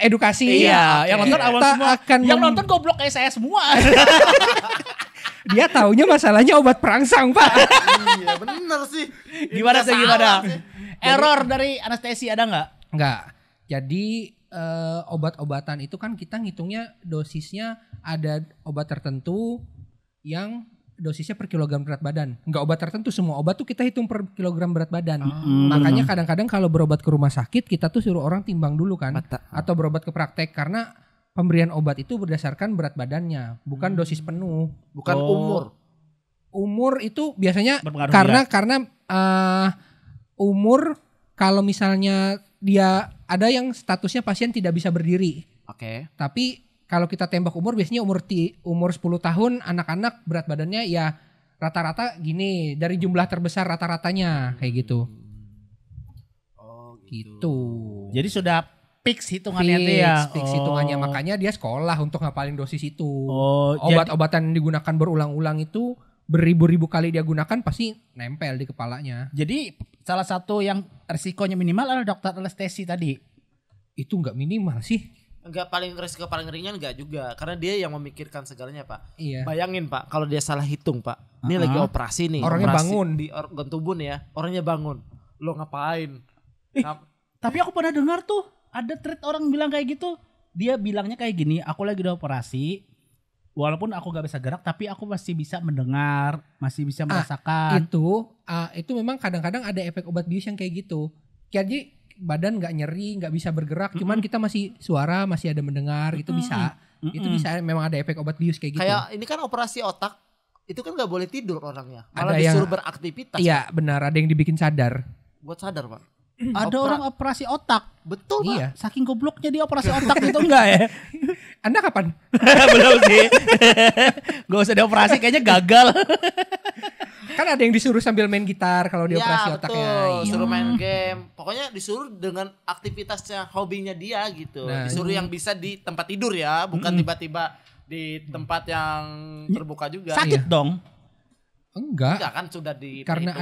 edukasi. Iya, yang nonton awal Kita semua. akan Yang nonton goblok kayak saya semua. Dia taunya masalahnya obat perangsang, Pak. Iya, bener sih. Gimana Ini tuh gimana? salah sih. Error dari anestesi ada nggak? Enggak. Jadi obat-obatan itu kan kita ngitungnya dosisnya ada obat tertentu yang dosisnya per kilogram berat badan. Enggak obat tertentu, semua obat tuh kita hitung per kilogram berat badan. Makanya kadang-kadang kalau berobat ke rumah sakit kita tuh suruh orang timbang dulu kan. Atau berobat ke praktek karena pemberian obat itu berdasarkan berat badannya, bukan dosis penuh. Bukan umur. Umur itu biasanya Berpengaruh karena umur kalau misalnya dia ada yang statusnya pasien tidak bisa berdiri. Oke. Tapi kalau kita tembak umur biasanya umur 10 tahun anak-anak berat badannya ya rata-rata gini dari jumlah terbesar rata-ratanya kayak gitu. Oh Gitu. Jadi sudah fix hitungannya tuh ya. Fix hitungannya, makanya dia sekolah untuk ngapalin dosis itu. Oh, Obat-obatan yang digunakan berulang-ulang itu beribu-ribu kali dia gunakan pasti nempel di kepalanya. Jadi salah satu yang risikonya minimal adalah dokter anestesi tadi. Itu nggak minimal sih. Enggak, paling risiko paling ringan enggak juga karena dia yang memikirkan segalanya, Pak. Iya. Bayangin, Pak, kalau dia salah hitung, Pak. Ini lagi operasi nih. Orangnya operasi bangun di organ tubuh nih ya. Orangnya bangun. Lo ngapain? Tapi aku pernah dengar tuh ada thread orang bilang kayak gitu. Dia bilangnya kayak gini, aku lagi udah operasi. Walaupun aku gak bisa gerak tapi aku masih bisa mendengar, masih bisa merasakan. Itu memang kadang-kadang ada efek obat bius yang kayak gitu. Jadi badan nggak nyeri, nggak bisa bergerak, cuman kita masih suara, masih ada mendengar, itu bisa. Itu bisa memang ada efek obat bius kayak gitu. Kayak ini kan operasi otak, itu kan nggak boleh tidur orangnya, malah Ada disuruh yang- beraktivitas. Iya benar, ada yang dibikin sadar. Buat sadar, Pak. Ada orang operasi otak. Betul, Pak. Iya. Saking gobloknya dia operasi otak itu enggak ya? Anda kapan? Belum sih. Gak usah dioperasi kayaknya gagal. Kan ada yang disuruh sambil main gitar kalau di operasi Iya, otaknya. betul. Iya. Suruh main game. Pokoknya disuruh dengan aktivitasnya, hobinya dia gitu. Nah, Disuruh yang bisa di tempat tidur ya, bukan tiba-tiba di tempat yang terbuka juga. Sakit dong. Enggak, Enggak kan sudah di karena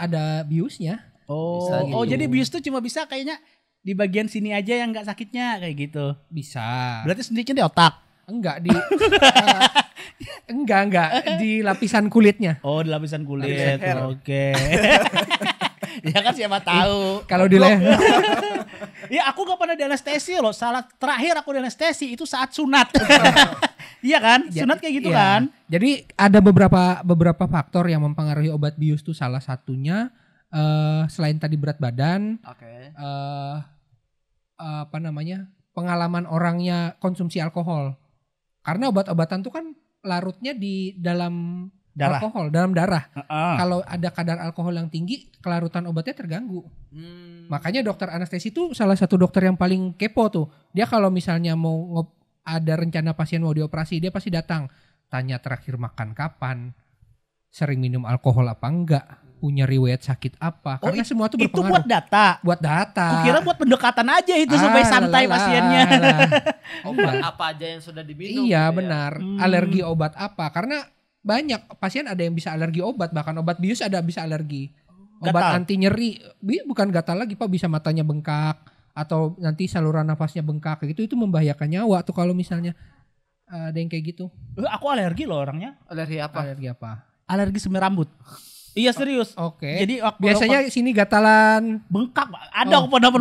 ada biusnya. Oh, Bisa gitu. jadi bius tuh cuma bisa kayaknya di bagian sini aja yang nggak sakitnya kayak gitu. Bisa. Berarti sendirinya di otak. Enggak di enggak di lapisan kulitnya. Oh, di lapisan kulit. leher. Oke. Ya kan siapa tahu. Kalau di leher. Ya aku gak pernah di anestesi loh. Salah terakhir aku di anestesi itu saat sunat. Iya kan? Sunat kayak gitu Iya. kan? Jadi ada beberapa faktor yang mempengaruhi obat bius tuh, salah satunya selain tadi berat badan, Oke. apa namanya, pengalaman orangnya konsumsi alkohol. Karena obat-obatan tuh kan larutnya di dalam Darah. alkohol, dalam darah. Heeh. Kalau ada kadar alkohol yang tinggi, kelarutan obatnya terganggu. Makanya dokter anestesi itu salah satu dokter yang paling kepo tuh. Dia kalau misalnya mau ada rencana pasien mau dioperasi, dia pasti datang. Tanya terakhir makan kapan, sering minum alkohol apa enggak, punya riwayat sakit apa. Oh, Karena semua itu Itu berpengaruh. buat data. Buat data. Kukira buat pendekatan aja itu supaya santai Lalah, pasiennya. lalah. Obat apa aja yang sudah diminum? Iya gitu ya. benar. Alergi obat apa? Karena banyak pasien ada yang bisa alergi obat, bahkan obat bius ada bisa alergi. Obat Gatal. anti nyeri, bukan gatal lagi Pak, bisa matanya bengkak atau nanti saluran nafasnya bengkak kayak gitu, itu membahayakan nyawa tuh kalau misalnya ada yang kayak gitu. Aku alergi loh orangnya. Alergi apa? Alergi apa? Alergi semir rambut. Iya serius. Oke. Jadi waktu Biasanya sini gatalan. bengkak. Ada aku pernah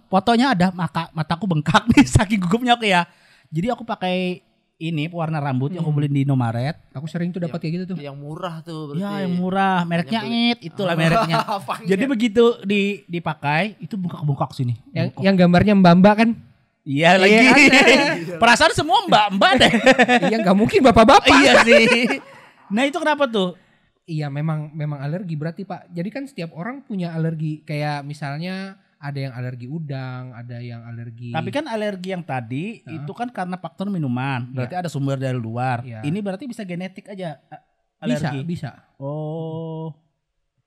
fotonya ada mataku bengkak nih saking gugupnya aku ya. Jadi aku pakai ini pewarna rambut yang aku beli di Indomaret. Aku sering tuh dapat kayak gitu tuh. Yang murah tuh berarti. Ya yang murah, mereknya Banyak itulah mereknya. Apanya? Jadi begitu dipakai itu bengkak-bengkak sini. Yang gambarnya Mbak-mbak kan? Iya lagi. kan? Perasaan semua mbak-mbak deh. Iya nggak mungkin bapak-bapak. Iya sih. Nah itu kenapa tuh? Iya memang alergi berarti Pak. Jadi kan setiap orang punya alergi, kayak misalnya ada yang alergi udang, ada yang alergi. Tapi kan alergi yang tadi itu kan karena faktor minuman. Berarti ada sumber dari luar. Iya. Ini berarti bisa genetik aja alergi. bisa. Oh.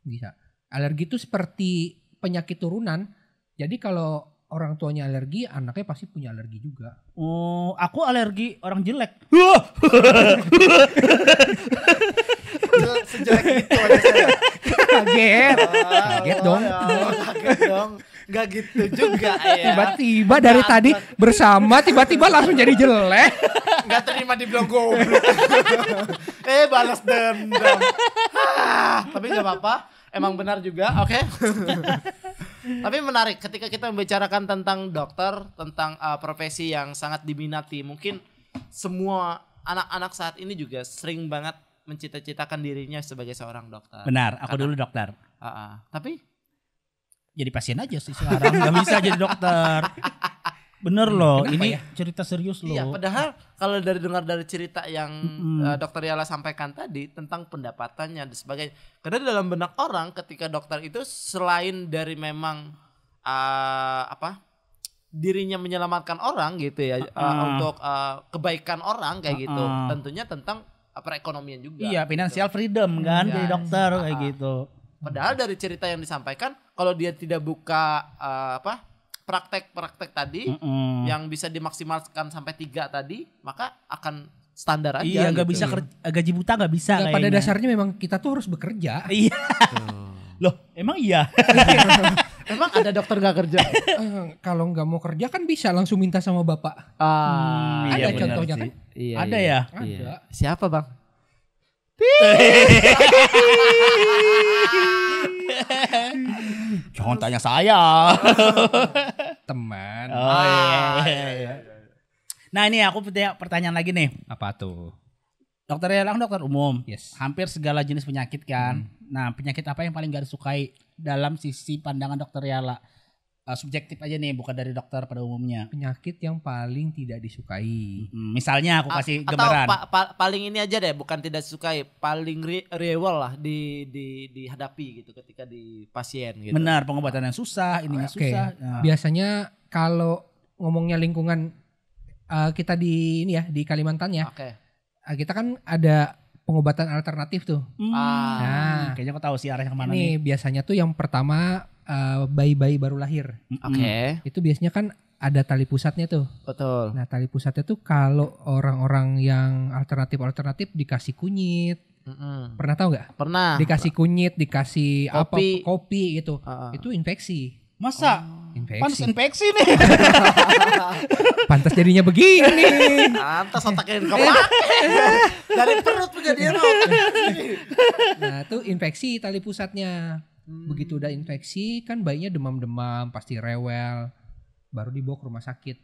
Bisa. Alergi itu seperti penyakit turunan. Jadi kalau orang tuanya alergi, anaknya pasti punya alergi juga. Oh, aku alergi orang jelek. Sejelek itu aja saya. Kaget. Kaget dong. Kaget dong. Gak gitu juga ya. Tiba-tiba dari tadi bersama, tiba-tiba langsung jadi jelek. Gak terima dibilang goblok. Balas dendam. Tapi gak apa-apa. Emang benar juga. Oke. Tapi menarik ketika kita membicarakan tentang dokter, tentang profesi yang sangat diminati. Mungkin semua anak-anak saat ini juga sering banget mencita-citakan dirinya sebagai seorang dokter. Benar, aku dulu dokter. Tapi jadi pasien aja sih sekarang, nggak bisa jadi dokter. Bener loh, Kenapa ini ya? cerita serius loh. iya, padahal kalau dengar dari cerita yang Dokter Yala sampaikan tadi tentang pendapatannya dan sebagainya. Karena dalam benak orang ketika dokter itu selain dari memang dirinya menyelamatkan orang gitu ya, untuk kebaikan orang kayak gitu. Tentunya tentang perekonomian juga. Iya, financial freedom kan jadi dokter kayak gitu. Padahal dari cerita yang disampaikan kalau dia tidak buka praktek-praktek tadi yang bisa dimaksimalkan sampai 3 tadi, maka akan standar aja. Iya, nggak gitu. bisa gaji buta nggak bisa. Pada dasarnya memang kita tuh harus bekerja. Iya. Loh, emang iya. Emang ada dokter nggak kerja? Kalau nggak mau kerja kan bisa langsung minta sama bapak. Iya, Ada benar contohnya sih. kan? Iya, Ada iya. ya? Ada. Siapa bang? Jangan tanya saya. Teman. Oh iya. Nah ini aku punya pertanyaan lagi nih. Apa tuh? Dokter Yala kan dokter umum. Yes. Hampir segala jenis penyakit kan. Nah penyakit apa yang paling gak disukai dalam sisi pandangan dokter Yala? Subjektif aja nih, bukan dari dokter pada umumnya. Penyakit yang paling tidak disukai. Misalnya aku kasih Atau gambaran. paling ini aja deh, bukan tidak sukai, paling rewel lah dihadapi gitu ketika di pasien gitu. Benar, pengobatan yang susah, ininya Oke. susah. Nah. Biasanya kalau ngomongnya lingkungan kita di ini ya di Kalimantan ya, Oke. kita kan ada pengobatan alternatif tuh. Nah, kayaknya aku tahu sih arahnya kemana Ini nih. biasanya tuh yang pertama bayi-bayi baru lahir. Oke. Itu biasanya kan ada tali pusatnya tuh. Betul. Nah tali pusatnya tuh kalau orang-orang yang alternatif dikasih kunyit. Pernah tahu nggak? Pernah. Dikasih kunyit, dikasih Kopi. kopi gitu. Itu infeksi. Masa? Pantas Infeksi. infeksi nih. Pantas jadinya begini. Pantas otaknya kepake. Dari perut menjadi otak. Nah itu infeksi tali pusatnya. Begitu udah infeksi kan bayinya demam-demam, pasti rewel. Baru dibawa ke rumah sakit.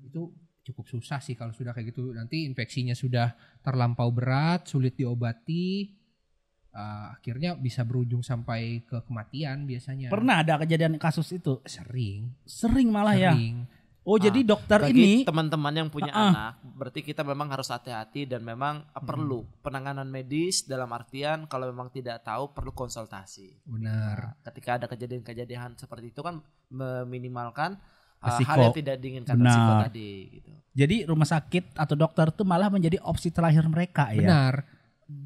Itu cukup susah sih kalau sudah kayak gitu. Nanti infeksinya sudah terlampau berat, sulit diobati. Akhirnya bisa berujung sampai ke kematian biasanya. Pernah ada kejadian kasus itu? Sering Malah ya. Oh jadi dokter Bagi ini teman-teman yang punya anak, berarti kita memang harus hati-hati dan memang perlu penanganan medis dalam artian kalau memang tidak tahu perlu konsultasi. Benar. Ketika ada kejadian-kejadian seperti itu kan meminimalkan Resiko. hal yang tidak diinginkan, Benar. resiko tadi gitu. Jadi rumah sakit atau dokter tuh malah menjadi opsi terakhir mereka ya. Benar.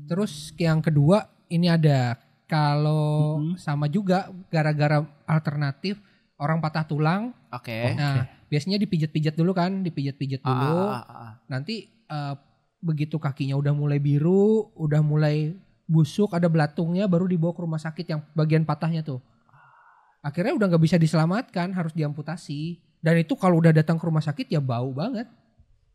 Terus yang kedua ini ada kalau sama juga gara-gara alternatif orang patah tulang. Oke. Nah, biasanya dipijat-pijat dulu kan, dipijat-pijat dulu. Nanti begitu kakinya udah mulai biru, udah mulai busuk, ada belatungnya, baru dibawa ke rumah sakit yang bagian patahnya tuh. Akhirnya udah nggak bisa diselamatkan, harus diamputasi. Dan itu kalau udah datang ke rumah sakit ya bau banget.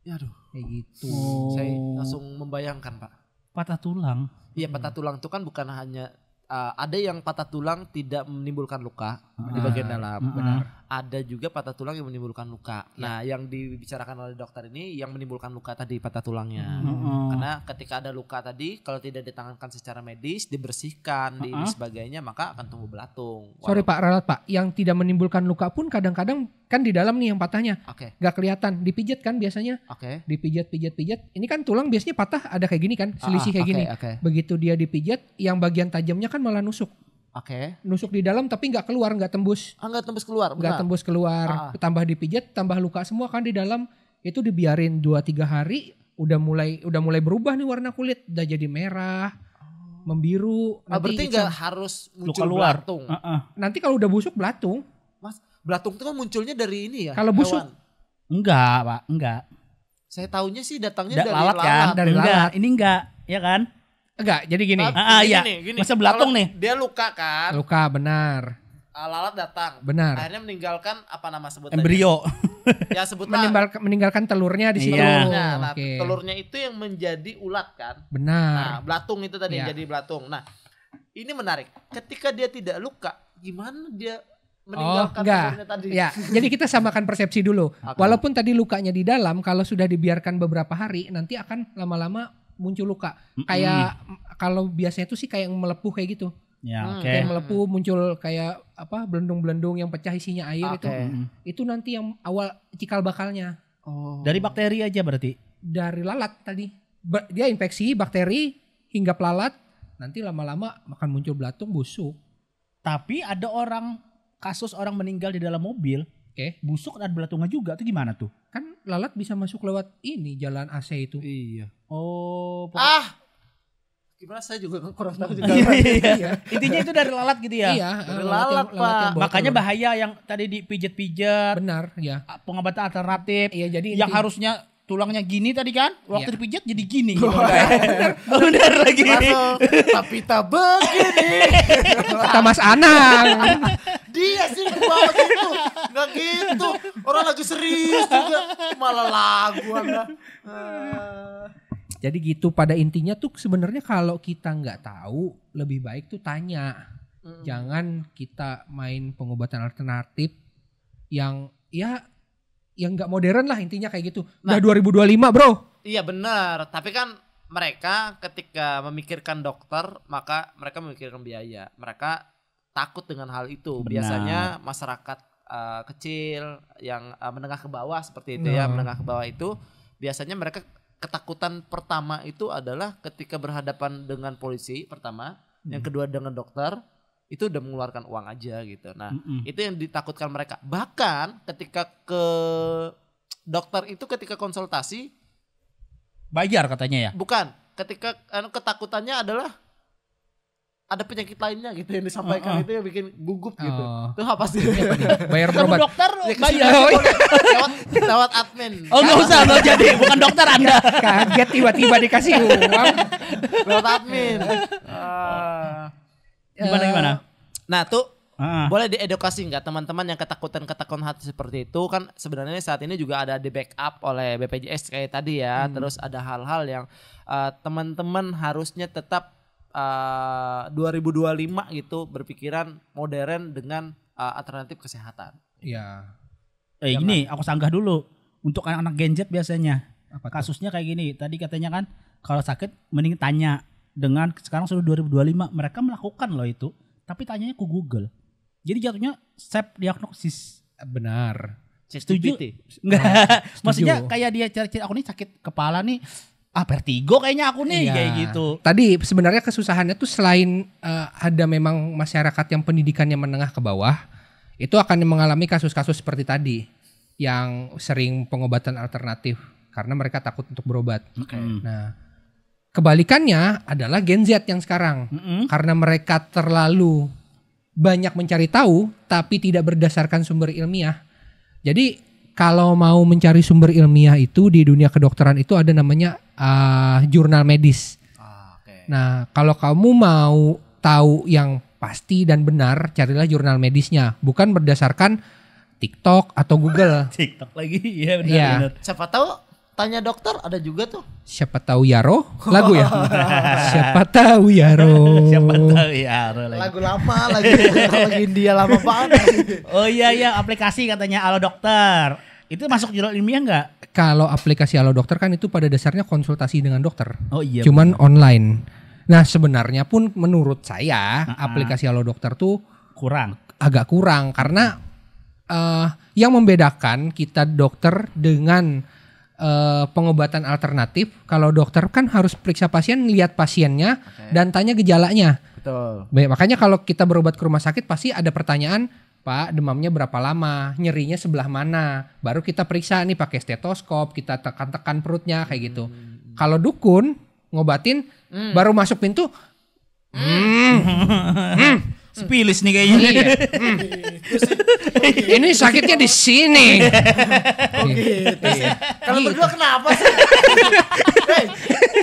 Ya aduh, Kayak gitu. saya langsung membayangkan Pak. Patah tulang. Iya, patah tulang itu kan bukan hanya ada yang patah tulang tidak menimbulkan luka di bagian dalam. Benar. Ada juga patah tulang yang menimbulkan luka. Nah, yang dibicarakan oleh dokter ini yang menimbulkan luka tadi patah tulangnya. Karena ketika ada luka tadi kalau tidak ditangankan secara medis, dibersihkan, di sebagainya, maka akan tumbuh belatung. Sorry Pak, ralat Pak. Yang tidak menimbulkan luka pun kadang-kadang kan di dalam nih yang patahnya. Oke. Gak kelihatan. Dipijat kan biasanya. Oke. Dipijat. Ini kan tulang biasanya patah ada kayak gini kan. Selisih kayak gini. Oke. Begitu dia dipijat, yang bagian tajamnya kan malah nusuk. Oke. Nusuk di dalam tapi nggak keluar, nggak tembus. Enggak tembus keluar, Nggak tembus keluar. Tambah dipijat, tambah luka semua kan di dalam. Itu dibiarin 2-3 hari. Udah mulai berubah nih warna kulit. Udah jadi merah, membiru. Berarti nggak harus muncul luka luar. belatung. Nanti kalau udah busuk belatung. Mas, belatung itu kan munculnya dari ini ya. Kalau busuk? hewan. Enggak Pak, enggak. Saya taunya sih datangnya dari Lalat kan? Dari enggak, lalat. ini enggak, ya kan? Enggak, jadi gini. Iya. Masa belatung Kalau nih? Dia luka kan. Luka benar. Lalat datang. Benar. Akhirnya meninggalkan apa nama sebutannya? Embrio. Ya sebutlah. Meninggalkan telurnya di situ. Iya. Nah, Oke. telurnya itu yang menjadi ulat kan. Benar. Nah, belatung itu tadi yang Iya. jadi belatung. Nah, ini menarik. Ketika dia tidak luka, gimana dia meninggalkan enggak. tidurnya tadi. Ya, jadi kita samakan persepsi dulu. Walaupun tadi lukanya di dalam, kalau sudah dibiarkan beberapa hari, nanti akan lama-lama muncul luka. Kayak kalau biasanya itu sih kayak yang melepuh kayak gitu. Ya, oke. Kayak melepuh muncul kayak apa belendung-belendung yang pecah isinya air itu nanti yang awal cikal bakalnya. Dari bakteri aja berarti. Dari lalat tadi. Dia infeksi bakteri hingga pelalat, nanti lama-lama akan muncul belatung, busuk. Tapi ada kasus orang meninggal di dalam mobil, busuk dan belatungnya juga, itu gimana tuh? Kan lalat bisa masuk lewat ini jalan AC itu. Iya. Oh, Gimana saya juga kurang tahu juga. Iya. Intinya itu dari lalat gitu ya? Iya, dari lalat, Pak. Makanya bahaya yang tadi dipijat-pijat. Benar, ya. Pengobatan alternatif. Iya, jadi yang harusnya tulangnya gini tadi kan, waktu dipijat jadi gini. Benar lagi. Tapi tak begini. Kata Mas Anang. Dia sih bawa gitu. Enggak gitu. Orang lagi serius juga malah lagu Anda. Jadi gitu pada intinya tuh sebenarnya kalau kita nggak tahu lebih baik tuh tanya. Jangan kita main pengobatan alternatif yang yang nggak modern lah intinya kayak gitu. Udah 2025 bro. Iya benar. Tapi kan mereka ketika memikirkan dokter maka mereka memikirkan biaya. Mereka takut dengan hal itu. Benar. Biasanya masyarakat kecil yang menengah ke bawah seperti itu ya. Menengah ke bawah itu biasanya mereka ketakutan pertama itu adalah ketika berhadapan dengan polisi pertama, yang kedua dengan dokter, itu udah mengeluarkan uang aja gitu. Nah, itu yang ditakutkan mereka. Bahkan ketika ke dokter itu ketika konsultasi bayar katanya ya? Bukan, ketika ketakutannya adalah ada penyakit lainnya gitu yang disampaikan itu yang bikin gugup gitu. Itu apa sih? Bayar Kamu berobat. dokter bayar. lewat admin. Oh nggak usah, nggak jadi. Bukan dokter Anda. Kaget tiba-tiba dikasih uang. Lewat admin. Gimana? Nah tuh boleh diedukasi nggak teman-teman yang ketakutan hati seperti itu kan sebenarnya saat ini juga ada di backup oleh BPJS kayak tadi ya. Terus ada hal-hal yang teman-teman harusnya tetap 2025 gitu berpikiran modern dengan alternatif kesehatan. Iya. Gini, aku sanggah dulu untuk anak-anak Gen Z biasanya. Kasusnya kayak gini. Tadi katanya kan kalau sakit mending tanya. Dengan sekarang sudah 2025 mereka melakukan loh itu. Tapi tanyanya ke Google. Jadi jatuhnya self diagnosis. Benar. Setuju? Enggak. Maksudnya kayak dia cari-cari aku nih sakit kepala nih. Vertigo kayaknya aku nih kayak gitu. Tadi sebenarnya kesusahannya tuh selain ada memang masyarakat yang pendidikannya menengah ke bawah, itu akan mengalami kasus-kasus seperti tadi yang sering pengobatan alternatif karena mereka takut untuk berobat. Nah, kebalikannya adalah Gen Z yang sekarang karena mereka terlalu banyak mencari tahu tapi tidak berdasarkan sumber ilmiah. Jadi kalau mau mencari sumber ilmiah itu di dunia kedokteran itu ada namanya jurnal medis. Nah, kalau kamu mau tahu yang pasti dan benar, carilah jurnal medisnya, bukan berdasarkan TikTok atau Google. TikTok lagi, iya benar. Siapa tahu tanya dokter ada juga tuh. Siapa tahu Yaro lagu ya? Siapa tahu Yaro. Siapa tahu Yaro lagi. Lagu lama lagi India lama banget. Oh iya aplikasi katanya Halo Dokter. Itu masuk jurnal ilmiah enggak? Kalau aplikasi Halo Dokter kan itu pada dasarnya konsultasi dengan dokter. Oh iya. Cuman online. Nah, sebenarnya pun menurut saya aplikasi Halo Dokter tuh agak kurang karena yang membedakan kita dokter dengan pengobatan alternatif, kalau dokter kan harus periksa pasien, lihat pasiennya dan tanya gejalanya. Betul. Makanya kalau kita berobat ke rumah sakit pasti ada pertanyaan, Pak, demamnya berapa lama, nyerinya sebelah mana, baru kita periksa nih pakai stetoskop, kita tekan-tekan perutnya kayak gitu. Kalau dukun ngobatin baru masuk pintu, Spilis nih kayaknya. Ini sakitnya di sini. Kalau berdua kenapa sih?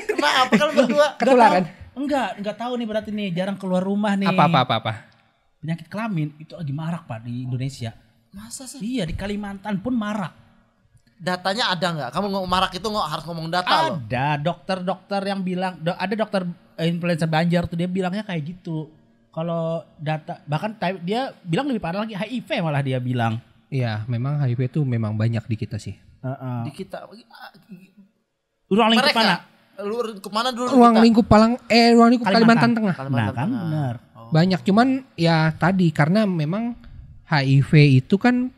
Kenapa kalau berdua? Ketularan. Enggak tahu nih berarti nih jarang keluar rumah nih. Apa. Penyakit kelamin itu lagi marak Pak di Indonesia. Masa sih? Iya, di Kalimantan pun marak. Datanya ada nggak? Kamu marak itu harus ngomong data loh. Ada dokter-dokter yang bilang, ada dokter influencer Banjar tuh dia bilangnya kayak gitu. kalau data bahkan dia bilang lebih parah lagi HIV malah dia bilang. Iya, memang HIV itu memang banyak di kita sih. Di kita. Ruang lingkup mana? Kemana dulu? Ruang lingkup Kalimantan Tengah. Nah kan benar. Banyak, cuman ya tadi karena memang HIV itu kan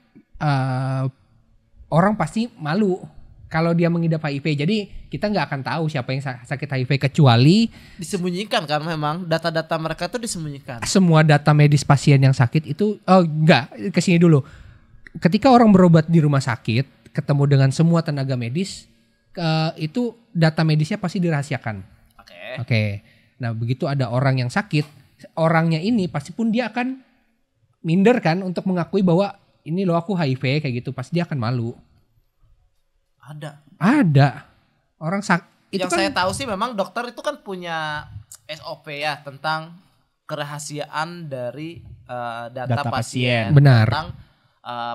orang pasti malu kalau dia mengidap HIV. Jadi kita nggak akan tahu siapa yang sakit HIV kecuali disembunyikan kan, memang data-data mereka tuh disembunyikan. Semua data medis pasien yang sakit itu kesini dulu. Ketika orang berobat di rumah sakit ketemu dengan semua tenaga medis, itu data medisnya pasti dirahasiakan. Oke. Nah begitu ada orang yang sakit, orangnya ini pasti pun dia akan minder kan untuk mengakui bahwa ini loh aku HIV kayak gitu. Pasti dia akan malu. Ada. Orang itu yang kan, saya tahu sih memang dokter itu kan punya SOP ya tentang kerahasiaan dari data pasien. Benar. Tentang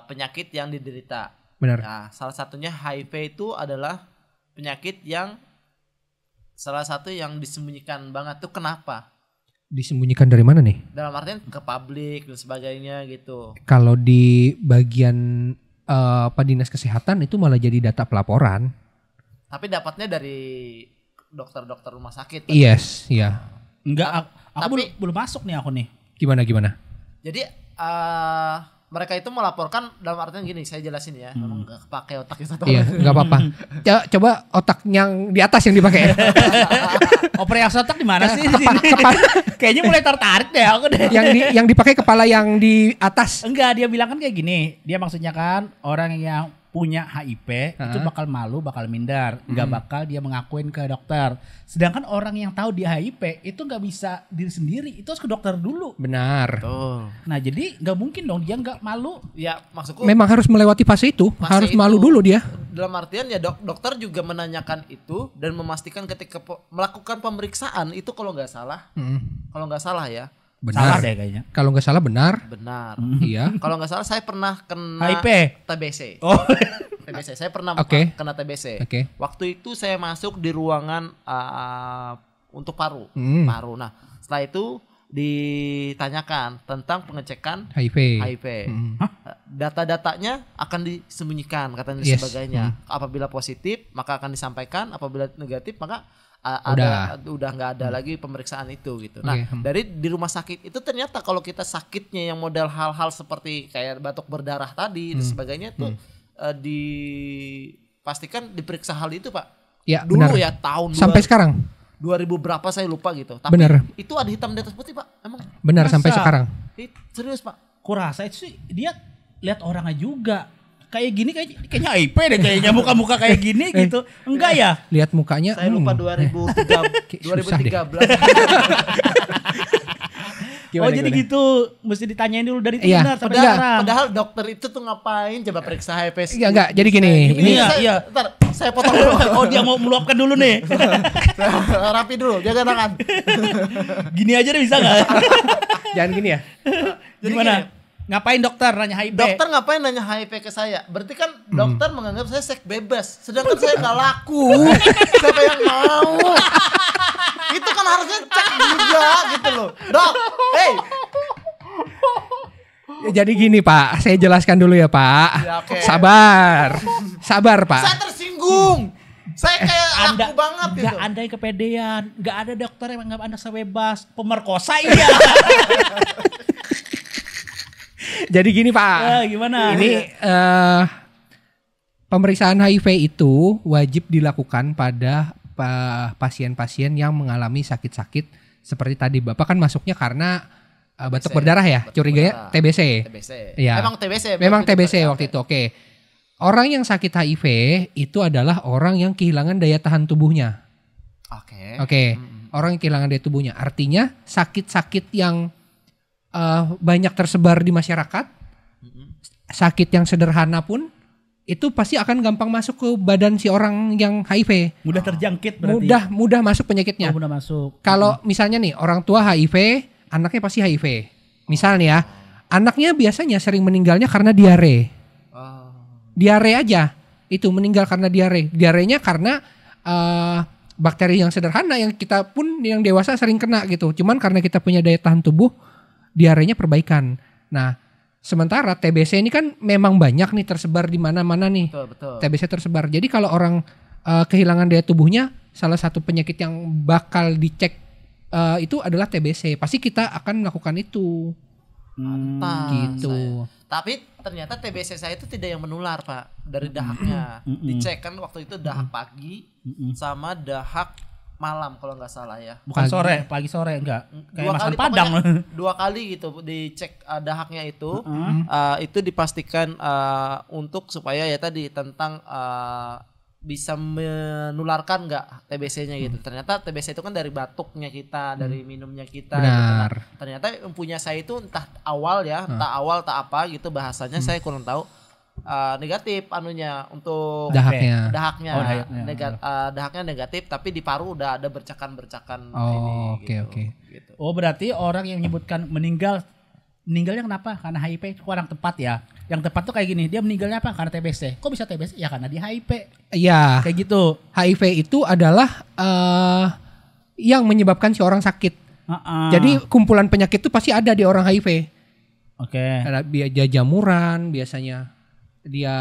penyakit yang diderita. Benar. Nah, salah satunya HIV itu adalah penyakit yang salah satu yang disembunyikan banget tuh. Kenapa? Disembunyikan dari mana nih? Dalam artian ke publik dan sebagainya gitu. Kalau di bagian dinas kesehatan itu malah jadi data pelaporan. Tapi dapatnya dari dokter-dokter rumah sakit. Yes, iya. Enggak, aku tapi belum masuk nih aku nih. Gimana? Jadi mereka itu melaporkan dalam artian gini, saya jelasin ya. Memang gak kepake otaknya satu. Iya, nggak apa-apa. Coba otak yang di atas yang dipakai. Operasi otak di mana sih di sini? Kayaknya mulai tertarik deh aku deh. Yang dipakai kepala yang di atas. Enggak, dia bilang kan kayak gini. Dia maksudnya kan orang yang punya HIV itu bakal malu, bakal minder, nggak bakal dia mengakuin ke dokter. Sedangkan orang yang tahu dia HIV itu nggak bisa diri sendiri, itu harus ke dokter dulu. Benar. Nah jadi nggak mungkin dong dia nggak malu. Ya maksudku memang harus melewati fase itu, harus malu dulu dia. Dalam artian ya dokter juga menanyakan itu dan memastikan ketika melakukan pemeriksaan itu kalau nggak salah, ya. Benar. Salah deh kayaknya. Kalau nggak salah benar. Iya. Kalau nggak salah saya pernah kena HIV. TBC. TBC. Saya pernah kena TBC. Waktu itu saya masuk di ruangan untuk paru. Nah, setelah itu ditanyakan tentang pengecekan HIV. Data-datanya akan disembunyikan katanya sebagainya. Apabila positif maka akan disampaikan, apabila negatif maka udah nggak ada lagi pemeriksaan itu gitu. Nah, dari di rumah sakit itu ternyata kalau kita sakitnya yang model hal-hal seperti kayak batuk berdarah tadi dan sebagainya itu dipastikan diperiksa hal itu, Pak. Ya, dulu benar. Ya tahun sampai sekarang 2000 berapa saya lupa gitu. Tapi benar. Itu ada hitam di atas putih, Pak. Emang benar sampai sekarang. Serius, Pak. Kurasa itu sih dia lihat orangnya juga. Kayak gini kayaknya HIV deh kayaknya muka-muka kayak gini gitu. Enggak ya? Lihat mukanya. Saya lupa 2013. Jadi gitu mesti ditanyain dulu dari iya, benar sampai sekarang. Padahal dokter itu tuh ngapain coba periksa HIV? Enggak, jadi gini. Ntar saya potong dulu. Oh, dia mau meluapkan dulu nih. Rapi dulu, jaga tangan. Gini aja deh bisa enggak? Jangan gini ya. Gimana? Ngapain dokter nanya HIV? Dokter ngapain nanya HIV ke saya? Berarti kan dokter menganggap saya seks bebas. Sedangkan saya nggak laku. Siapa yang mau? Itu kan harusnya cek juga gitu loh. Dok, hey. Jadi gini Pak, saya jelaskan dulu ya Pak. Ya, okay. Sabar Pak. Saya tersinggung. Saya kayak laku banget gitu. Gak andai kepedean. Gak ada dokter yang menganggap Anda sebebas. Pemerkosa iya. Jadi gini Pak, gimana? Ini pemeriksaan HIV itu wajib dilakukan pada pasien-pasien yang mengalami sakit-sakit seperti tadi. Bapak kan masuknya karena batuk berdarah ya, curiganya TBC. Ya. Memang TBC waktu itu. Oke. Orang yang sakit HIV itu adalah orang yang kehilangan daya tahan tubuhnya. Oke. Orang yang kehilangan daya tubuhnya. Artinya sakit-sakit yang banyak tersebar di masyarakat, sakit yang sederhana pun itu pasti akan gampang masuk ke badan si orang yang HIV. Mudah terjangkit berarti. Mudah masuk penyakitnya. Mudah masuk. Kalau misalnya nih orang tua HIV, anaknya pasti HIV. Misalnya ya, anaknya biasanya sering meninggalnya karena diare. Diare aja, itu meninggal karena diare. Diarenya karena bakteri yang sederhana yang kita pun yang dewasa sering kena gitu. Cuman karena kita punya daya tahan tubuh, diarenya perbaikan. Nah, sementara TBC ini kan memang banyak nih tersebar di mana-mana nih. Betul. TBC tersebar. Jadi kalau orang kehilangan daya tubuhnya, salah satu penyakit yang bakal dicek itu adalah TBC. Pasti kita akan melakukan itu. Gitu. Tapi ternyata TBC saya itu tidak yang menular, Pak, dari dahaknya. Dicek kan waktu itu dahak pagi sama dahak malam kalau nggak salah ya. Bukan pagi sore enggak. Kayak masalah Padang. 2 kali gitu dicek dahaknya itu. Itu dipastikan untuk supaya ya tadi tentang bisa menularkan nggak TBC-nya gitu. Ternyata TBC itu kan dari batuknya kita, dari minumnya kita. Benar. Gitu. Ternyata yang punya saya itu entah awal tak apa gitu bahasanya saya kurang tahu. Negatif anunya untuk dahaknya. Dahaknya negatif tapi di paru udah ada bercakan-bercakan Oke. Gitu. Oh, berarti orang yang menyebutkan meninggalnya kenapa? Karena HIV itu kurang tepat ya. Yang tepat tuh kayak gini, dia meninggalnya apa? Karena TBC. Kok bisa TBC? Ya karena dia HIV. Iya. Kayak gitu. HIV itu adalah yang menyebabkan si orang sakit. Jadi kumpulan penyakit itu pasti ada di orang HIV. Oke. Dia jamuran biasanya. Dia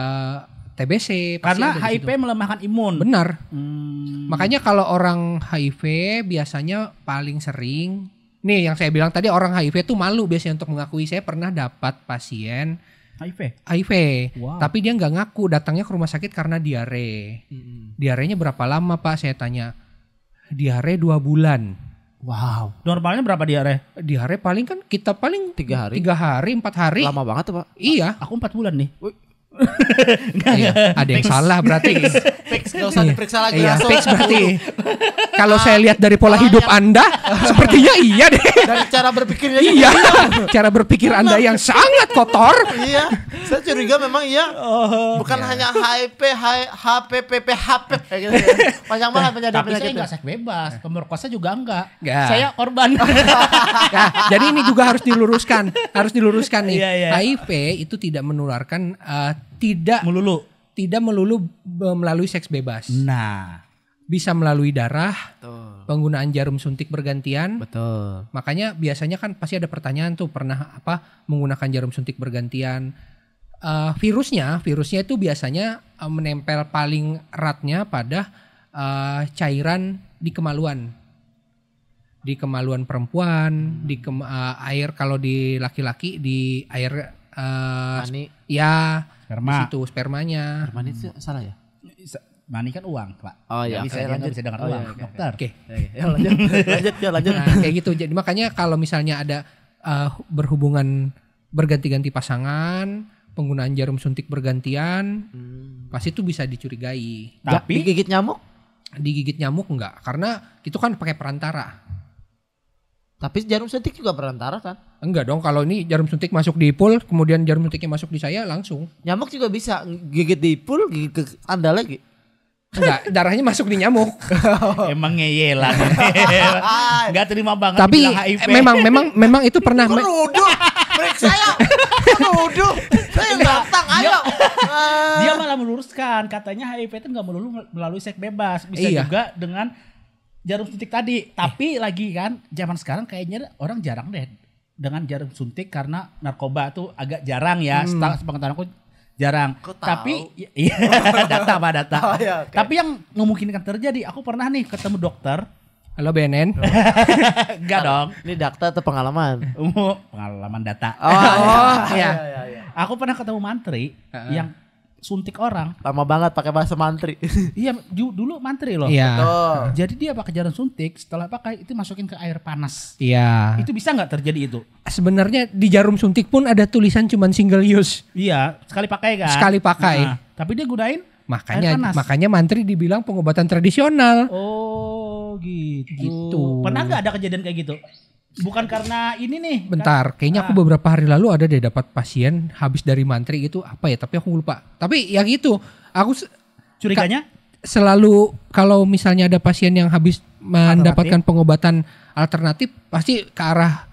TBC. Karena HIV melemahkan imun. Benar. Makanya kalau orang HIV biasanya paling sering. Nih yang saya bilang tadi orang HIV tuh malu biasanya untuk mengakui. Saya pernah dapat pasien HIV. Wow. Tapi dia nggak ngaku, datangnya ke rumah sakit karena diare. Diarenya berapa lama Pak? Saya tanya. Diare 2 bulan. Wow. Normalnya berapa diare? Diare paling kan kita paling 3 hari. 3 hari, 4 hari. Lama banget tuh, Pak. Iya. Aku 4 bulan nih. Iya, ada yang salah berarti. Fix, gak usah diperiksa lagi. Iya, langsung. fix berarti. Kalau saya lihat dari pola hidup Anda, sepertinya iya deh. Dari cara berpikirnya. Iya, cara berpikir Anda yang sangat kotor. Iya, saya curiga memang iya. Bukan hanya HIV, HPPP, HP kayak gitu. Panjang banget Tapi saya penyakit. enggak seks bebas, pemerkosa juga enggak. Enggak. Saya korban. Nah, jadi ini juga harus diluruskan nih. Iya. HIV itu tidak menularkan, tidak melulu melalui seks bebas. Nah, Bisa melalui darah, Betul. penggunaan jarum suntik bergantian. Betul. Makanya biasanya kan pasti ada pertanyaan tuh, pernah menggunakan jarum suntik bergantian. Virusnya itu biasanya menempel paling eratnya pada cairan di kemaluan. Di kemaluan perempuan, di air kalau di laki-laki di air Mani. ya sperma. Itu spermanya. Mani itu salah ya? Mani kan uang, Pak. Oh iya, Nggak bisa, oke, dia nggak lanjut. bisa dengar Oh, uang, iya, oke. dokter. Oke. Ya, lanjut. Nah, kayak gitu. Jadi makanya kalau misalnya ada berhubungan berganti-ganti pasangan, penggunaan jarum suntik bergantian, pasti itu bisa dicurigai. Tapi digigit nyamuk? Digigit nyamuk enggak, karena itu kan pakai perantara. Tapi jarum suntik juga perantara kan? Enggak dong, kalau ini jarum suntik masuk di pool, kemudian jarum suntiknya masuk di saya langsung. Nyamuk juga bisa gigit di pool, gigit ke Anda lagi. Enggak, darahnya masuk di nyamuk. emang ngeyelan. Enggak terima banget Tapi dibilang HIV. memang itu pernah Menuduh, break saya. Menuduh, saya datang, ayo. Dia malah meluruskan, katanya HIV itu enggak melulu melalui seks bebas, bisa Iya. juga dengan jarum suntik tadi. Tapi lagi kan zaman sekarang kayaknya orang jarang deh dengan jarum suntik karena narkoba tuh agak jarang ya. Sepengetahuan aku jarang. Kok tahu? Tapi iya data. Oh, iya, oke. Tapi yang memungkinkan terjadi, aku pernah nih ketemu dokter. Halo BNN. Enggak dong. Ini data atau pengalaman? Pengalaman data. Iya. Aku pernah ketemu mantri yang suntik orang. Lama banget pakai bahasa mantri. Iya, dulu mantri loh. Iya. Betul. Jadi dia pakai jarum suntik, setelah pakai itu masukin ke air panas. Iya. Itu bisa nggak terjadi itu? Sebenarnya di jarum suntik pun ada tulisan cuman single use. Iya, sekali pakai kan? Sekali pakai. Nah, tapi dia gunain air Makanya panas. makanya mantri dibilang pengobatan tradisional. Oh, gitu. Gitu. Pernah nggak ada kejadian kayak gitu? Bukan karena ini nih. Bentar, kayaknya aku beberapa hari lalu ada deh dapat pasien habis dari mantri gitu, apa ya, tapi aku lupa. Tapi ya gitu, aku Curiganya? selalu kalau misalnya ada pasien yang habis mendapatkan pengobatan alternatif pasti ke arah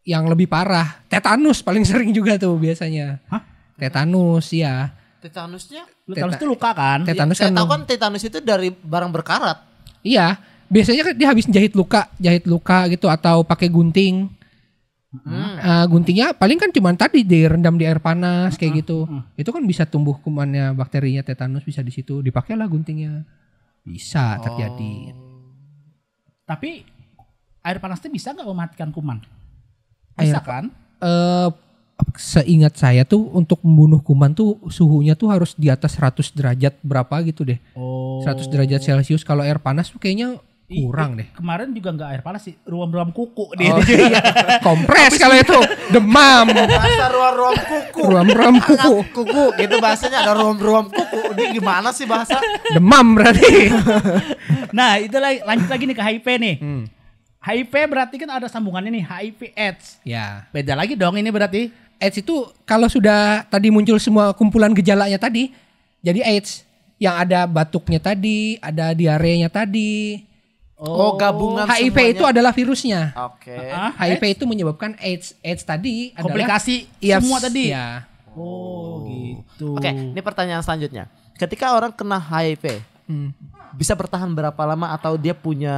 yang lebih parah. Tetanus paling sering juga tuh biasanya. Hah? Tetanus ya. Tetanusnya? Tetanus itu luka kan? Tetanus Saya kan tahu kan tetanus itu dari barang berkarat. iya, biasanya kan dia habis jahit luka gitu atau pakai gunting. Guntingnya paling kan cuma tadi direndam di air panas kayak gitu. Itu kan bisa tumbuh kumannya, bakterinya tetanus bisa di situ. Dipakailah guntingnya. Bisa terjadi. Tapi air panas itu bisa nggak mematikan kuman? Bisa kan? Seingat saya tuh untuk membunuh kuman tuh suhunya tuh harus di atas 100 derajat berapa gitu deh. 100 derajat Celcius. Kalau air panas tuh kayaknya kurang deh. Kemarin juga nggak air panas sih, ruam-ruam kuku dia. Iya. Kompres kalau itu demam. Bahasa ruam-ruam kuku. Ruam-ruam kuku. Kuku gitu bahasanya, ada ruam-ruam kuku. Ini gimana sih bahasa? Demam berarti. Nah, itu lanjut lagi nih ke HIV nih. HIV berarti kan ada sambungannya nih, HIV AIDS. Ya. Beda lagi dong ini berarti. AIDS itu kalau sudah tadi muncul semua kumpulan gejalanya tadi, jadi AIDS. Yang ada batuknya tadi, ada diarenya tadi. Oh, gabungan HIV semuanya. itu adalah virusnya. Oke. HIV itu menyebabkan AIDS. AIDS tadi adalah Komplikasi semua tadi. Ya. Oh, gitu. Oke, ini pertanyaan selanjutnya. Ketika orang kena HIV, bisa bertahan berapa lama atau dia punya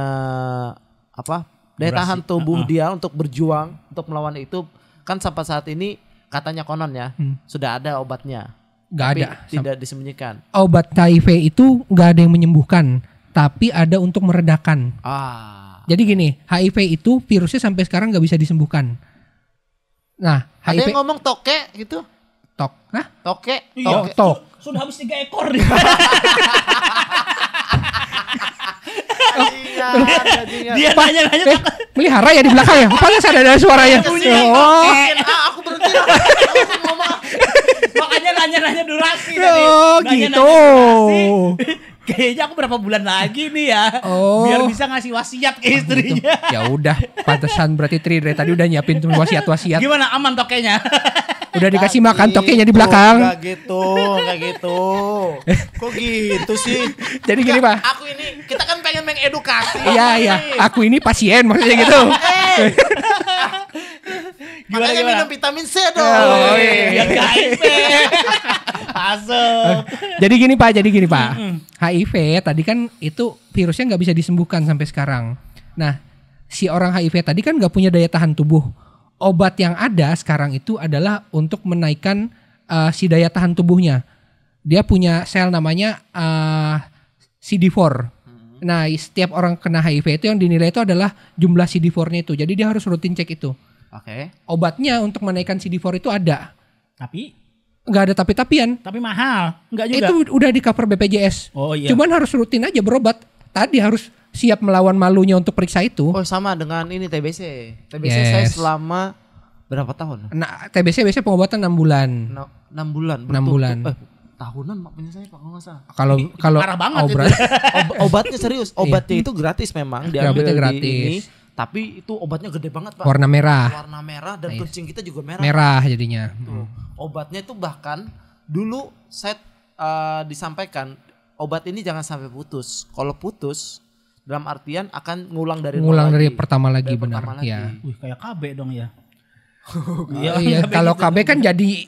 daya tahan tubuh dia untuk berjuang untuk melawan itu? Kan sampai saat ini katanya konon ya sudah ada obatnya. Nggak tapi ada. Tidak disembunyikan. Obat HIV itu nggak ada yang menyembuhkan, tapi ada untuk meredakan. Jadi gini, HIV itu virusnya sampai sekarang nggak bisa disembuhkan. Nah, Ada HIV yang ngomong toke gitu? Toke? Iya, tok. Sudah habis 3 ekor nih. Bajingan. Dia nanya-nanya Melihara ya di belakang ya? Panas ada suaranya. Oh, Aku berhenti. Aku ngomong. makanya nanya-nanya durasi tadi. Oh, Nanya-nanya gitu. durasi. Kayaknya aku berapa bulan lagi nih ya. Oh. Biar bisa ngasih wasiat ke istrinya. ya udah, pantesan berarti Tri dari tadi udah nyiapin tuh wasiat-wasiat. Gimana, aman tokenya? Udah dikasih makan tokenya di belakang. Enggak gitu. Kok gitu sih? Jadi gini, Pak. Aku ini kita kan pengen mengedukasi. Iya. Aku ini pasien maksudnya gitu. Makanya Gimana? minum vitamin C dong. Oh, iya. Biar gak HIV. Masuk. Jadi gini Pak. HIV tadi kan itu virusnya nggak bisa disembuhkan sampai sekarang. Nah, si orang HIV tadi kan nggak punya daya tahan tubuh. Obat yang ada sekarang itu adalah untuk menaikkan si daya tahan tubuhnya. Dia punya sel namanya CD4. Nah, setiap orang kena HIV itu yang dinilai itu adalah jumlah CD4-nya itu. Jadi dia harus rutin cek itu. Oke. Obatnya untuk menaikkan CD4 itu ada. Tapi Nggak ada tapi-tapian. mahal. Enggak juga. Itu udah di cover BPJS. Oh iya. Cuman harus rutin aja berobat. Tadi harus siap melawan malunya untuk periksa itu. Oh, sama dengan ini TBC. TBC Yes. saya selama berapa tahun? Nah, TBC biasanya pengobatan 6 bulan. 6 bulan. 6 bulan. Tahunan makanya saya kalau nggak salah. Kalau parah banget itu. Obatnya serius. Obatnya itu gratis memang. Diambil Obatnya di gratis. ini. Tapi itu obatnya gede banget, Pak. warna merah. Warna merah dan kencing kita juga merah. Merah jadinya. Tuh. Obatnya itu bahkan dulu saya disampaikan obat ini jangan sampai putus. Kalau putus dalam artian akan ngulang dari pertama lagi Dari benar. pertama lagi. Ya. Wih, kayak KB dong ya. Iya, kalau KB kan jadi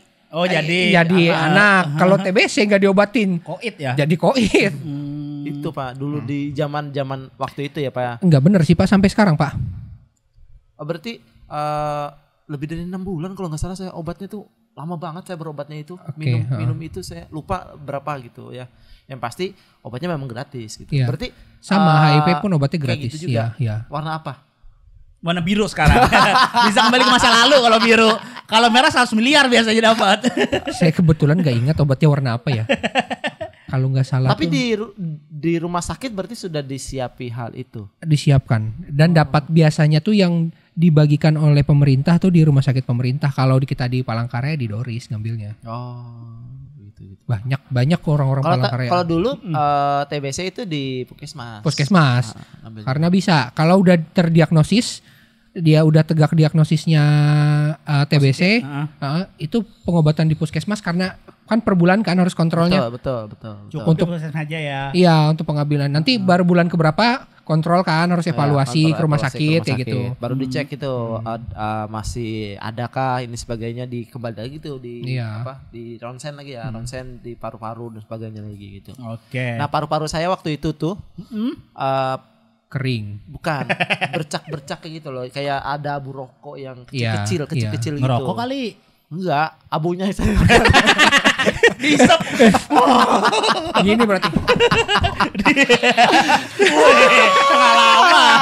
anak. Kalau TBC nggak diobatin, Koit ya. jadi koit. Itu Pak, dulu di zaman waktu itu ya Pak ya. Nggak bener sih Pak sampai sekarang Pak. Berarti lebih dari 6 bulan kalau nggak salah saya obatnya tuh lama banget saya berobatnya itu. Minum itu saya lupa berapa gitu ya. Yang pasti obatnya memang gratis gitu. Iya. Berarti Sama HIV pun obatnya kayak gratis. gitu juga. Iya. Warna apa? Warna biru sekarang. Bisa kembali ke masa lalu kalau biru. Kalau merah 100 miliar biasanya dapat. Saya kebetulan nggak ingat obatnya warna apa ya. Kalau nggak salah. Tapi tuh di rumah sakit berarti sudah disiapi hal itu. disiapkan dan dapat biasanya tuh yang dibagikan oleh pemerintah tuh di rumah sakit pemerintah. Kalau kita di Palangkaraya di Doris ngambilnya. Oh, gitu. Banyak orang-orang Palangkaraya. Kalau dulu TBC itu di Puskesmas. Puskesmas. Ngambilnya. Karena bisa. Kalau udah terdiagnosis, dia udah tegak diagnosisnya TBC, itu pengobatan di Puskesmas karena kan per bulan kan harus kontrolnya. Betul. Cukup Untuk proses aja ya. Iya, untuk pengambilan. Nanti baru bulan keberapa kontrol kan harus evaluasi ke rumah sakit kayak gitu. Baru dicek itu masih adakah ini sebagainya kembali lagi tuh di di ronsen lagi ya, ronsen di paru-paru dan sebagainya lagi gitu. Oke. Nah, paru-paru saya waktu itu tuh Kering. Bukan, bercak-bercak kayak gitu loh. Kayak ada abu rokok yang Iya, kecil-kecil gitu. Ngerokok kali. Enggak, abunya saya. Isep. Gini berarti. Pengalaman.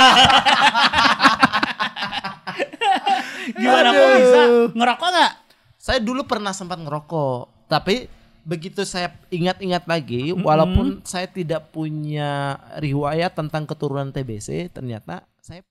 Gimana kok bisa ngerokok nggak? Saya dulu pernah sempat ngerokok, tapi begitu saya ingat-ingat lagi, walaupun saya tidak punya riwayat tentang keturunan TBC, ternyata saya